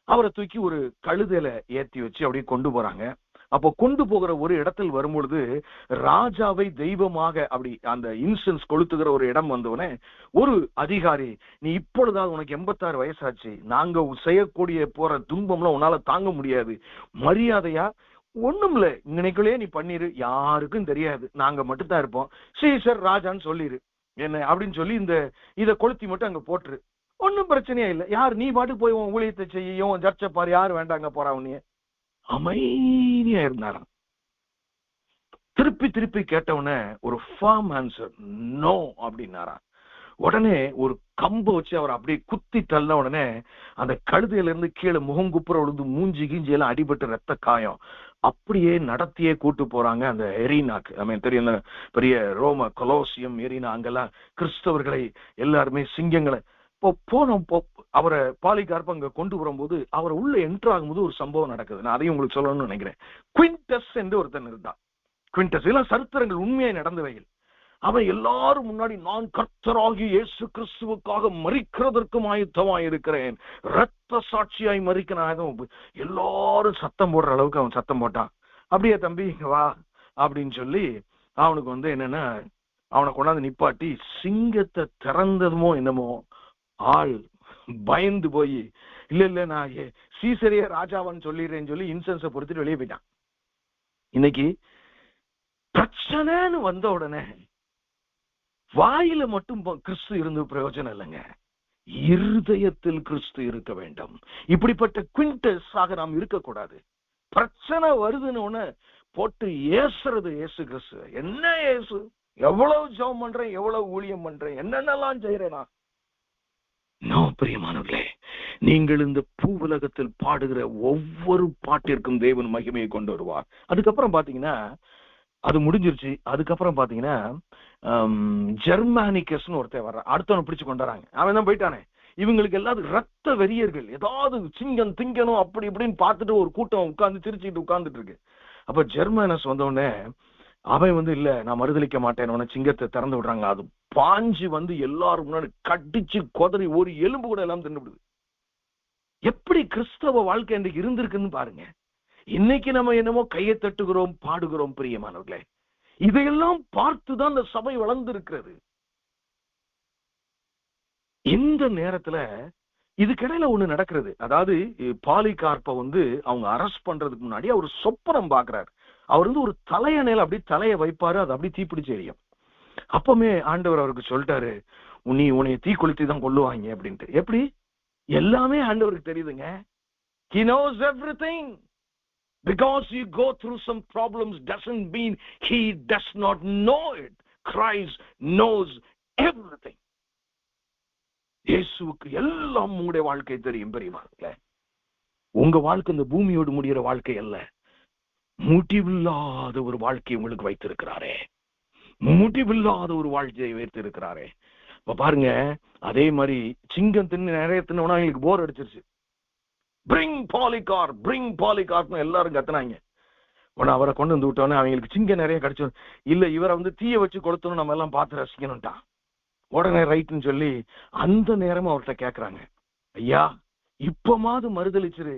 அவரை தூக்கி ஒரு கழுதையில ஏத்தி வச்சு அப்படியே கொண்டு போறாங்க. அப்போ கொண்டு போகிற ஒரு இடத்தில் வரும்பொழுது ராஜாவை தெய்வமாக அப்படி அந்த இன்சென்ஸ் கொளுத்துகிற ஒரு இடம் வந்தவனே ஒரு அதிகாரி, நீ இப்பொழுதாவது உனக்கு 86 வயசாச்சு, நாங்க செய்யக்கூடிய போற துன்பம்லாம் உன்னால தாங்க முடியாது, மரியாதையா ஒண்ணும் இல்ல இன்னைக்குள்ளே நீ பண்ணிரு, யாருக்கும் தெரியாது, நாங்க மட்டும் தான் இருப்போம், சீசர் ராஜான்னு சொல்லிரு என்ன அப்படின்னு சொல்லி இந்த இதை கொளுத்தி மட்டும் அங்க போட்டுரு, ஒன்னும் பிரச்சனையா இல்லை, யார் நீ பாட்டுக்கு போய் உன் ஊழியத்தை செய்யும், சர்ச்சை பாரு, யாரு வேண்டாங்க போறா உன்னைய. அமைதியா இருந்தாராம். திருப்பி திருப்பி கேட்டவுடனே ஒரு ஃபார்ம் ஆன்சர், நோ அப்படின்னாரா. உடனே ஒரு கம்பை வச்சு அவர் அப்படியே குத்தி தள்ள உடனே அந்த கழுதையில இருந்து கீழே முகங்குப்புற விழுந்து மூஞ்சி கீஞ்சி எல்லாம் அடிபட்டு ரத்த காயம். அப்படியே நடத்தியே கூட்டு போறாங்க அந்த எரீனாக்கு. தெரியும், பெரிய ரோம கொலோசியம் எரீனா, அங்கெல்லாம் கிறிஸ்தவர்களை எல்லாருமே சிங்கங்களை போனோம். அவரை பாலிகார்ப் அங்க கொண்டு வரும்போது அவர் உள்ள என்டர் ஆகும்போது ஒரு சம்பவம் நடக்குது. நான் அதையும் உங்களுக்கு சொல்லணும்னு நினைக்கிறேன். குவிண்டஸ் என்று ஒருத்தன் இருந்தான். குவிண்டஸ் எல்லாம் சரித்திரங்கள் உண்மையாய் நடந்தவைகள். அவன் எல்லாரும் முன்னாடி, நான் கர்த்தராகிய இயேசு கிறிஸ்துவுக்காக மரிக்கிறதற்கும் ஆயுத்தமாய் இருக்கிறேன், இரத்த சாட்சியாய் மரிக்கிறேன், எல்லாரும் சத்தம் போடுற அளவுக்கு அவன் சத்தம் போட்டான். அப்படியே தம்பி இங்க வா அப்படின்னு சொல்லி அவனுக்கு வந்து என்னன்னா அவனை கொண்டாந்து நிப்பாட்டி சிங்கத்தை திறந்ததுமோ என்னமோ ஆள் பயந்து போய் இல்ல நான் சீசரிய ராஜாவான்னு சொல்லிடுறேன்னு சொல்லி இன்சென்ஸை பொறுத்துட்டு வெளியே போயிட்டான். இன்னைக்கு பிரச்சனைன்னு வந்த உடனே வாயில மட்டும் கிறிஸ்து இருந்து பிரயோஜனம் இல்லைங்க, இருதயத்தில் கிறிஸ்து இருக்க வேண்டும். இப்படிப்பட்ட குவிண்டஸ் ஆக நாம் இருக்கக்கூடாது. பிரச்சனை வருதுன்னு போட்டு ஏசுறது இயேசு கிறிஸ்து, என்ன இயேசு, எவ்வளவு ஜெபம் பண்றேன், எவ்வளவு ஊழியம் பண்றேன், என்னென்னலாம் செய்யறேனா. நோ பிரியமானவர்களே, நீங்கள் இந்த பூவுலகத்தில் பாடுகிற ஒவ்வொரு பாட்டிற்கும் தேவன் மகிமையை கொண்டு வருவார். அதுக்கப்புறம் பாத்தீங்கன்னா அது முடிஞ்சிருச்சு. அதுக்கப்புறம் பாத்தீங்கன்னா ஜெர்மானிகஸ்னு ஒருத்தர் வர்றான், அடுத்தவனை பிடிச்சு கொண்டாராங்க. அவன் தான் போயிட்டானே. இவங்களுக்கு எல்லாரும் ரத்த வெறியர்கள், ஏதாவது சிங்கம் திங்கணும் அப்படி இப்படின்னு பார்த்துட்டு ஒரு கூட்டம் உட்கார்ந்து சிரிச்சுட்டு உட்கார்ந்துட்டு இருக்கு. அப்ப ஜெர்மானஸ் வந்தவொடனே அவன் வந்து இல்ல நான் மறுதளிக்க மாட்டேன், சிங்கத்தை திறந்து விடுறாங்க. அது பாஞ்சு வந்து எல்லாரும் முன்னாடி கடிச்சு கொதறி ஒரு எலும்பு கூட எல்லாம் தின்னுடுது. எப்படி கிறிஸ்தவ வாழ்க்கை இன்றைக்கு இருந்திருக்குன்னு பாருங்க. இன்னைக்கு நம்ம என்னமோ கையை தட்டுகிறோம், பாடுகிறோம். பிரியமானவர்களே, இதையெல்லாம் பார்த்துதான் இந்த சபை வளர்ந்து இருக்கிறது. இந்த நேரத்துல இதுக்கிடையில ஒண்ணு நடக்கிறது. அதாவது பாலிகார்ப்பை வந்து அவங்க அரெஸ்ட் பண்றதுக்கு முன்னாடி அவர் சொப்பனம் பாக்குறாரு. அவர் வந்து ஒரு தலையணையில அப்படி தலையை வைப்பாரு, அது அப்படி தீப்பிடிச்சு எரியும். அப்பமே ஆண்டவர் அவருக்கு சொல்லிட்டாரு, நீ உன்னைய தீ கொளுத்தி தான் கொல்லுவாங்க அப்படின்ட்டு. எப்படி? எல்லாமே ஆண்டவருக்கு தெரியுதுங்க. He knows everything. Because you go through some problems doesn't mean he does not know it. Christ knows everything. இயேசுவுக்கு எல்லாம் உங்களுடைய வாழ்க்கை தெரியும். பெரியவார்களே, உங்க வாழ்க்கை இந்த பூமியோடு முடிகிற வாழ்க்கை அல்ல, முடிவில்லாத ஒரு வாழ்க்கை உங்களுக்கு வைத்திருக்கிறாரே, முடிவில்லாத ஒரு வாழ்க்கையை வைத்திருக்கிறாரே. இப்ப பாருங்க, அதே மாதிரி சிங்கம் தின்னு நிறைய தின்னவனா எங்களுக்கு போர் அடிச்சிருச்சு. பிரிங் பாலிகார்ப், பிரிங் பாலிகார்ப்னு எல்லாரும் கத்துனாங்க. அவரை கொண்டு வந்து விட்டோன்னே அவங்களுக்கு சிங்கம் நிறைய கிடைச்சோம். இல்ல இவரை வந்து தீய வச்சு கொடுத்தோம், நம்ம எல்லாம் பார்த்து ரசிக்கணும்ட்டான். உடனே ரைட்னு சொல்லி அந்த நேரம் அவர்கிட்ட கேட்கிறாங்க, ஐயா இப்பமாவது மறுதளிச்சிரு,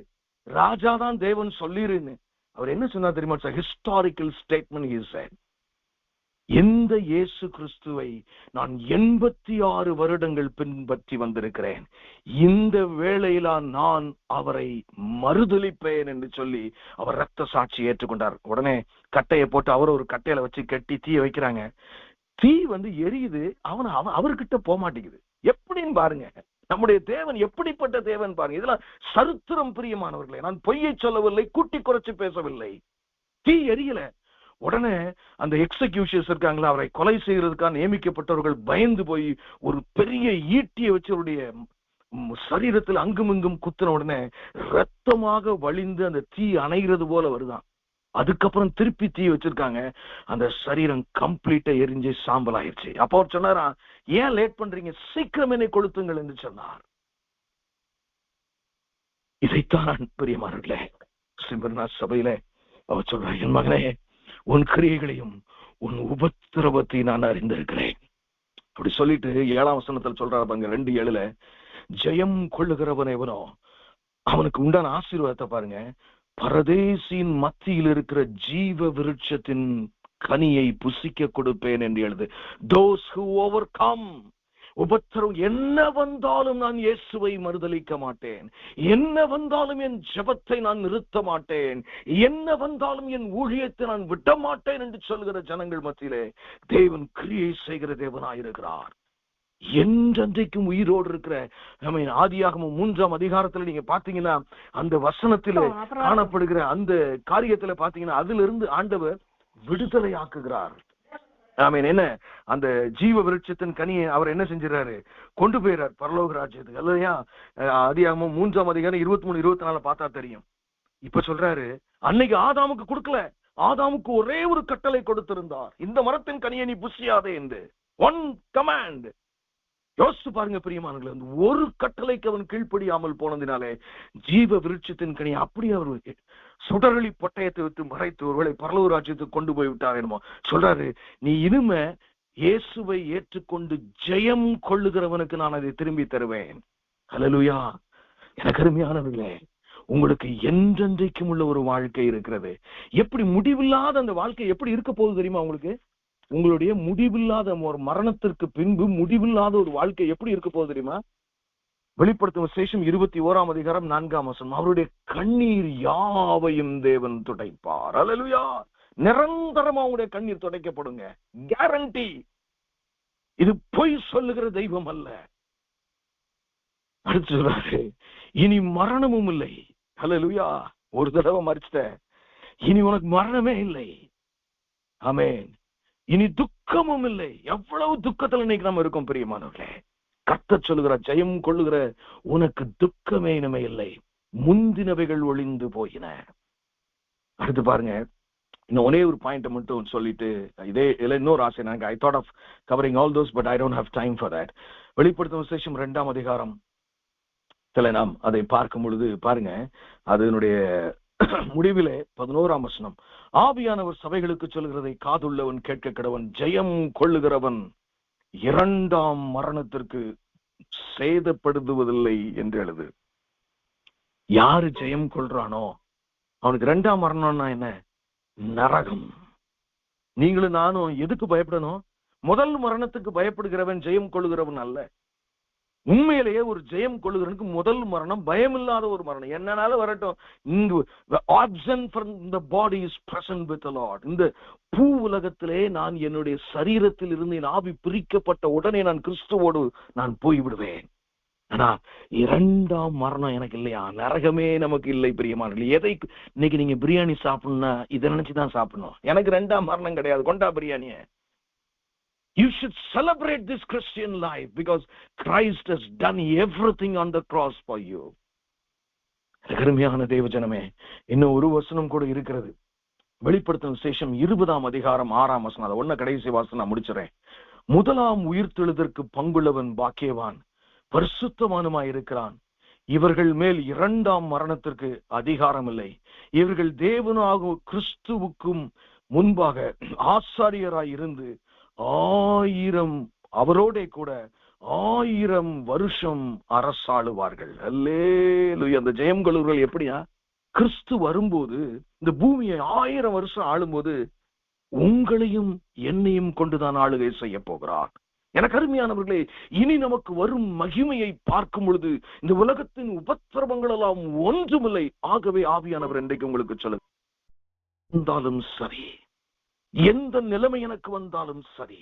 ராஜாதான் தேவன் சொல்லிருன்னு. அவர் என்ன சொன்னார் தெரியுமா? Historical statement he said. எந்த இயேசு கிறிஸ்துவை நான் 86 வருடங்கள் பின்பற்றி வந்திருக்கிறேன், இந்த வேளையில நான் அவரை மறுதலிப்பேன் என்று சொல்லி அவர் ரத்த சாட்சி ஏற்றுக்கொண்டார். உடனே கட்டையை போட்டு அவர் ஒரு கட்டையில வச்சு கட்டி தீய வைக்கிறாங்க. தீ எரியுது, அவர்கிட்ட போக மாட்டேங்குது. எப்படின்னு பாருங்க, நம்முடைய தேவன் எப்படிப்பட்ட தேவன் பாருங்க. இதெல்லாம் சரித்திரம் பிரியமானவர்களே. நான் பொய்யை சொல்லவில்லை, கூட்டி குறைச்சு பேசவில்லை. தீ எரியல. உடனே அந்த எக்ஸிகியூஷன்ஸ் இருக்காங்களா, அவரை கொலை செய்யறதுக்காக நியமிக்கப்பட்டவர்கள் பயந்து போய் ஒரு பெரிய ஈட்டியை வச்சு அவருடைய சரீரத்தில் அங்குமிங்கும் குத்தின உடனே ரத்தமாக வழிந்து அந்த தீ அணைகிறது போல வருதான். அதுக்கப்புறம் திருப்பி தீ வச்சிருக்காங்க, அந்த சரீரம் கம்ப்ளீட்டா எரிஞ்சு சாம்பல் ஆயிடுச்சு. அப்ப அவர் சொன்னாரா, ஏன் லேட் பண்றீங்க, சீக்கிரம் என்னை கொளுத்துங்கள் என்று சொன்னார். இதைத்தான் பிரியமானவர்களே சிம்பர்னா சபையில அவர் சொல்றார், என் மகனே, உன் கிரியைகளையும் உன் உபத்திரவத்தை நான் அறிந்திருக்கிறேன். அப்படி சொல்லிட்டு 7ஆம் வசனத்தில் சொல்றாரு பாருங்க, 2:7, ஜெயம் கொள்ளுகிறவன் எவனோ அவனுக்கு உண்டான ஆசீர்வாதத்தை பாருங்க, பரதேசின் மத்தியில் இருக்கிற ஜீவ விருட்சத்தின் கனியை புசிக்க கொடுப்பேன் என்று எழுது. Those who overcome, உபத்திரம் என்ன வந்தாலும் நான் இயேசுவை மறுதலிக்க மாட்டேன், என்ன வந்தாலும் என் ஜெபத்தை நான் நிறுத்த மாட்டேன், என்ன வந்தாலும் என் ஊழியத்தை நான் விட மாட்டேன் என்று சொல்கிற ஜனங்கள் மத்தியிலே தேவன் கிரியை செய்கிற தேவனாயிருக்கிறார். என்றென்றைக்கும் உயிரோடு இருக்கிற ஆதியாகமம் 3ஆம் அதிகாரத்துல நீங்க பாத்தீங்கன்னா அந்த வசனத்திலே காணப்படுகிற அந்த காரியத்துல பாத்தீங்கன்னா அதுல இருந்து ஆண்டவர் விடுதலை ஆக்குகிறார். என்ன, அந்த ஜீவ விருட்சத்தின் கனியை அவர் என்ன செஞ்சிடறாரு, கொண்டு போயிறார் பரலோக ராஜ்யத்துக்கு. இல்லையா? ஆதியாகமம் 3ஆம் அதிகாரம் 23, 24 பார்த்தா தெரியும். இப்ப சொல்றாரு, அன்னைக்கு ஆதாமுக்கு கொடுக்கல, ஆதாமுக்கு ஒரே ஒரு கட்டளை கொடுத்திருந்தார், இந்த மரத்தின் கனியை நீ புசியாதே என்று. One command. யோசிச்சு பாருங்க பிரியமானவர்களே, அந்த ஒரு கட்டளைக்கு அவன் கீழ்ப்படியாமல் போனதினாலே ஜீவ விருட்சத்தின் கனி அப்படி அவர் சுடரொளி பட்டயத்தை விட்டு மறைத்து ஒருவேளை பரலோக ராஜ்யத்துக்கு கொண்டு போய் விட்டார். என்னமோ சொல்றாரு, நீ இனிமே இயேசுவை ஏற்றுக்கொண்டு ஜெயம் கொள்ளுகிறவனுக்கு நான் அதை திரும்பி தருவேன். ஹல்லேலூயா. எனக்கு அருமையானவர்களே, உங்களுக்கு என்றென்றைக்கும் உள்ள ஒரு வாழ்க்கை இருக்கிறது. எப்படி முடிவில்லாத அந்த வாழ்க்கை எப்படி இருக்க போகுது தெரியுமா உங்களுக்கு? உங்களுடைய முடிவில்லாத ஒரு மரணத்திற்கு பின்பு முடிவில்லாத ஒரு வாழ்க்கை எப்படி இருக்க போகுது தெரியுமா? வெளிப்படுத்தும் விசேஷம் 21ஆம் அதிகாரம் 4ஆம் வசனம், அவருடைய கண்ணீர் யாவையும் தேவன் துடைப்பார். அல்லேலூயா. நிரந்தரமா உங்களுடைய கண்ணீர் துடைக்கப்படுங்க, கேரண்டி. இது பொய் சொல்லுகிற தெய்வம் அல்ல. அடுத்து சொல்றாரு, இனி மரணமும் இல்லை. அல்லேலூயா. ஒரு தடவை மரிச்சிட்ட, இனி உனக்கு மரணமே இல்லை. ஆமென். இனி துக்கமும் இல்லை. எவ்வளவு துக்கத்துல இன்னைக்கு நம்ம இருக்கோம் பிரியமானவர்களே. கர்த்தர் சொல்லுகிற, ஜெயம் கொள்ளுகிற உனக்கு துக்கமே இனிமே இல்லை, முந்தினவைகள் ஒளிந்து போயின. அடுத்து பாருங்க, இன்னும் ஒரே ஒரு பாயிண்ட் மட்டும் சொல்லிட்டு இதே இன்னொரு ஆசை. நாங்க I thought of covering all those but I don't have time for that. வெளிப்படுத்தும் விசேஷம் 2ஆம் அதிகாரம் நாம் அதை பார்க்கும் பொழுது பாருங்க, அதனுடைய முடிவிலே 11ஆம் வசனம், ஆவியானவர் சபைகளுக்கு சொல்கிறதை காதுள்ளவன் கேட்க கடவன், ஜெயம் கொள்ளுகிறவன் 2ஆம் மரணத்திற்கு சேதப்படுத்துவதில்லை என்று எழுது. யாரு ஜெயம் கொள்றானோ அவனுக்கு 2ஆம் மரணம்னா என்ன? நரகம். நீங்களும் நானும் எதுக்கு பயப்படணும்? முதல் மரணத்துக்கு பயப்படுகிறவன் ஜெயம் கொள்ளுகிறவன் அல்ல. உண்மையிலேயே ஒரு ஜெயம் கொள்ளுகிறவனுக்கு முதல் மரணம் பயமில்லாத ஒரு மரணம். என்னன்னாலும் வரட்டும், இந்த பூ உலகத்திலே நான் என்னுடைய சரீரத்தில் இருந்து என் ஆவி பிரிக்கப்பட்ட உடனே நான் கிறிஸ்துவோடு நான் போய்விடுவேன். ஆனா 2ஆம் மரணம் எனக்கு இல்லையா? நரகமே நமக்கு இல்லை பிரியமானவர்களே. எதை இன்னைக்கு நீங்க பிரியாணி சாப்பிடணும்னா இதை நினைச்சுதான் சாப்பிடணும். எனக்கு 2ஆம் மரணம் கிடையாது, கொண்டா பிரியாணிய. You should celebrate this Christian life because Christ has done everything on the cross for you. அருமையான தேவஜனமே, இன்னும் ஒரு வசனம் கூட இருக்கிறது. வெளிப்படுத்தும் விசேஷம் 20ஆம் அதிகாரம் 6ஆம் வசனம். அதை ஒன்ன கடைசி வாசனம் நான் முடிச்சுறேன். முதலாம் உயிர்த்தெழுதற்கு பங்குள்ளவன் பாக்கியவான், பரிசுத்தவானுமாயிருக்கிறான். இவர்கள் மேல் 2ஆம் மரணத்திற்கு அதிகாரம் இல்லை. இவர்கள் தேவனாகும் கிறிஸ்துவுக்கும் முன்பாக ஆசாரியராய் இருந்து 1000 அவரோட கூட 1000 வருஷம் அரசாளுவார்கள். அல்லேலூயா. அந்த ஜெயம் கொள்ளுவர்கள் எப்படியா? கிறிஸ்து வரும்போது இந்த பூமியை 1000 வருஷம் ஆளும்போது உங்களையும் என்னையும் கொண்டுதான் ஆளுகை செய்ய போகிறார். எனக்கு அருமையானவர்களே, இனி நமக்கு வரும் மகிமையை பார்க்கும் பொழுது இந்த உலகத்தின் உபத்திரவங்கள் எல்லாம் ஒன்றுமில்லை. ஆகவே ஆவியானவர் இன்றைக்கு உங்களுக்கு சொல்ல வந்தாலும் சரி, எந்த நிலைமை எனக்கு வந்தாலும் சரி,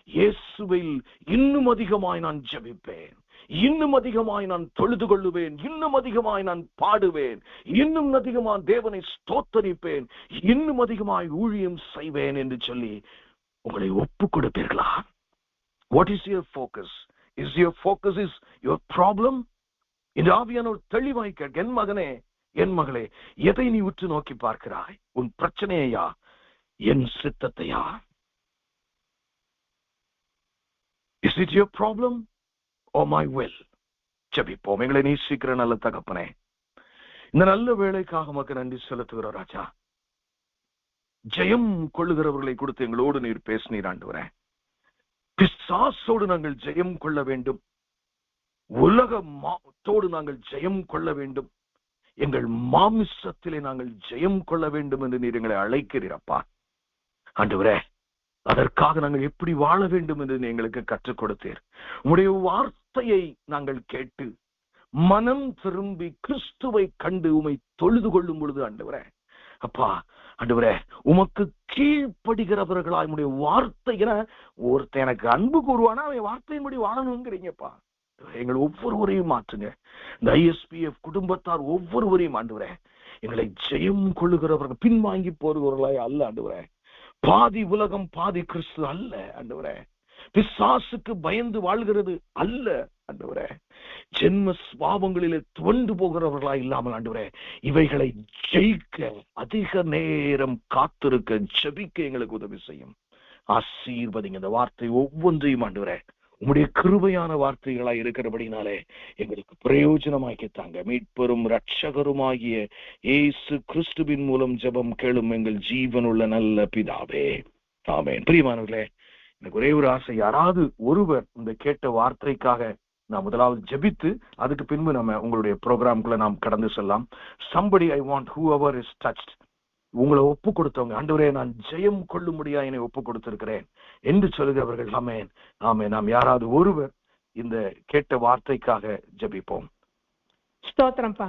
இயேசுவில் இன்னும் அதிகமாய் நான் ஜெபிப்பேன், இன்னும் அதிகமாய் நான் தொழுது கொள்ளுவேன், இன்னும் அதிகமாய் நான் பாடுவேன், இன்னும் அதிகமாய் தேவனை ஸ்தோத்தரிப்பேன், இன்னும் அதிகமாய் ஊழியம் செய்வேன் என்று சொல்லி உங்களை ஒப்பு கொடுப்பீர்களா? What is your focus? Is your focus is your problem? இந்த ஆவியானவர் தெளிவாய் கேட்க, என் மகனே, என் மகளே, எதை நீ உற்று நோக்கி பார்க்கிறாய்? உன் பிரச்சனையா, என் சித்தத்தையா? Is it your problem or my will? ஜெபிப்போம். எங்களை நேசிக்கிற நல்ல தகப்பனே, இந்த நல்ல வேளைக்காக உமக்கு நன்றி செலுத்துகிறோம் ராஜா. ஜெயம் கொள்ளுகிறவர்களை கொடுத்து எங்களோடு நீர் பேசினீர் ஆண்டவரே. பிசாசோடு நாங்கள் ஜெயம் கொள்ள வேண்டும், உலகத்தோடு நாங்கள் ஜெயம் கொள்ள வேண்டும், எங்கள் மாமிசத்திலே நாங்கள் ஜெயம் கொள்ள வேண்டும் என்று நீர் எங்களை அழைக்கிறீரப்பா. ஆண்டவரே, அதற்காக நாங்கள் எப்படி வாழ வேண்டும் என்று எங்களுக்கு கற்றுக் கொடுத்தீர். உம்முடைய வார்த்தையை நாங்கள் கேட்டு மனம் திரும்பி கிறிஸ்துவை கண்டு உம்மை தொழுது கொள்ளும் பொழுது ஆண்டவரே, அப்பா ஆண்டவரே, உமக்கு கீழ்ப்படுகிறவர்களாய் உம்முடைய வார்த்தை, ஒருத்தன் எனக்கு அன்பு கூறுவானா அவன் வார்த்தையின்படி வாழணுங்கிறீங்கப்பா. எங்கள் ஒவ்வொருவரையும் மாற்றுங்க. இந்த ISPF குடும்பத்தார் ஒவ்வொருவரையும் ஆண்டவரே, எங்களை ஜெயம் கொள்ளுகிறவர்கள், பின்வாங்கி போறவர்களாய் அல்ல ஆண்டவரே. பாதி உலகம் பாதி கிறிஸ்து அல்ல ஆண்டவரே. பிசாசுக்கு பயந்து வாழ்கிறது அல்ல ஆண்டவரே. ஜென்ம சுபாவங்களிலே துவண்டு போகிறவர்களா இல்லாமல் ஆண்டவரே, இவைகளை ஜெயிக்க அதிக நேரம் காத்திருக்க ஜெபிக்க எங்களுக்கு உதவி செய்யும். ஆசீர்வதிங்க இந்த வார்த்தை ஒவ்வொன்றையும் ஆண்டவரே. உம்முடைய கிருபையான வார்த்தைகளாய் இருக்கிறபடினாலே எங்களுக்கு பிரயோஜனமாக்கித்தாங்க. மீட்பெரும் இரட்சகருமாகிய இயேசு கிறிஸ்துவின் மூலம் ஜெபம் கேளும் எங்கள் ஜீவனுள்ள நல்ல பிதாவே, ஆமென். பிரியமானவர்களே, எனக்கு ஒரே ஒரு ஆசை, யாராவது ஒருவர் இந்த கேட்ட வார்த்தைக்காக நான் முதலாவது ஜெபித்து அதுக்கு பின்பு நம்ம உங்களுடைய ப்ரோக்ராம்குள்ள நாம் கடந்து செல்லலாம். somebody I want, whoever is touched, உங்களை ஒப்பு கொடுத்தவங்க, ஆண்டவரே நான் ஜெயம் கொள்ளும்படியா என்னை ஒப்பு கொடுத்திருக்கிறேன் என்று சொல்கிறவர்கள், ஆமென் ஆமென். நாம் யாராவது ஒருவர் இந்த கேட்ட வார்த்தைக்காக ஜெபிப்போம். ஸ்தோத்திரம்பா.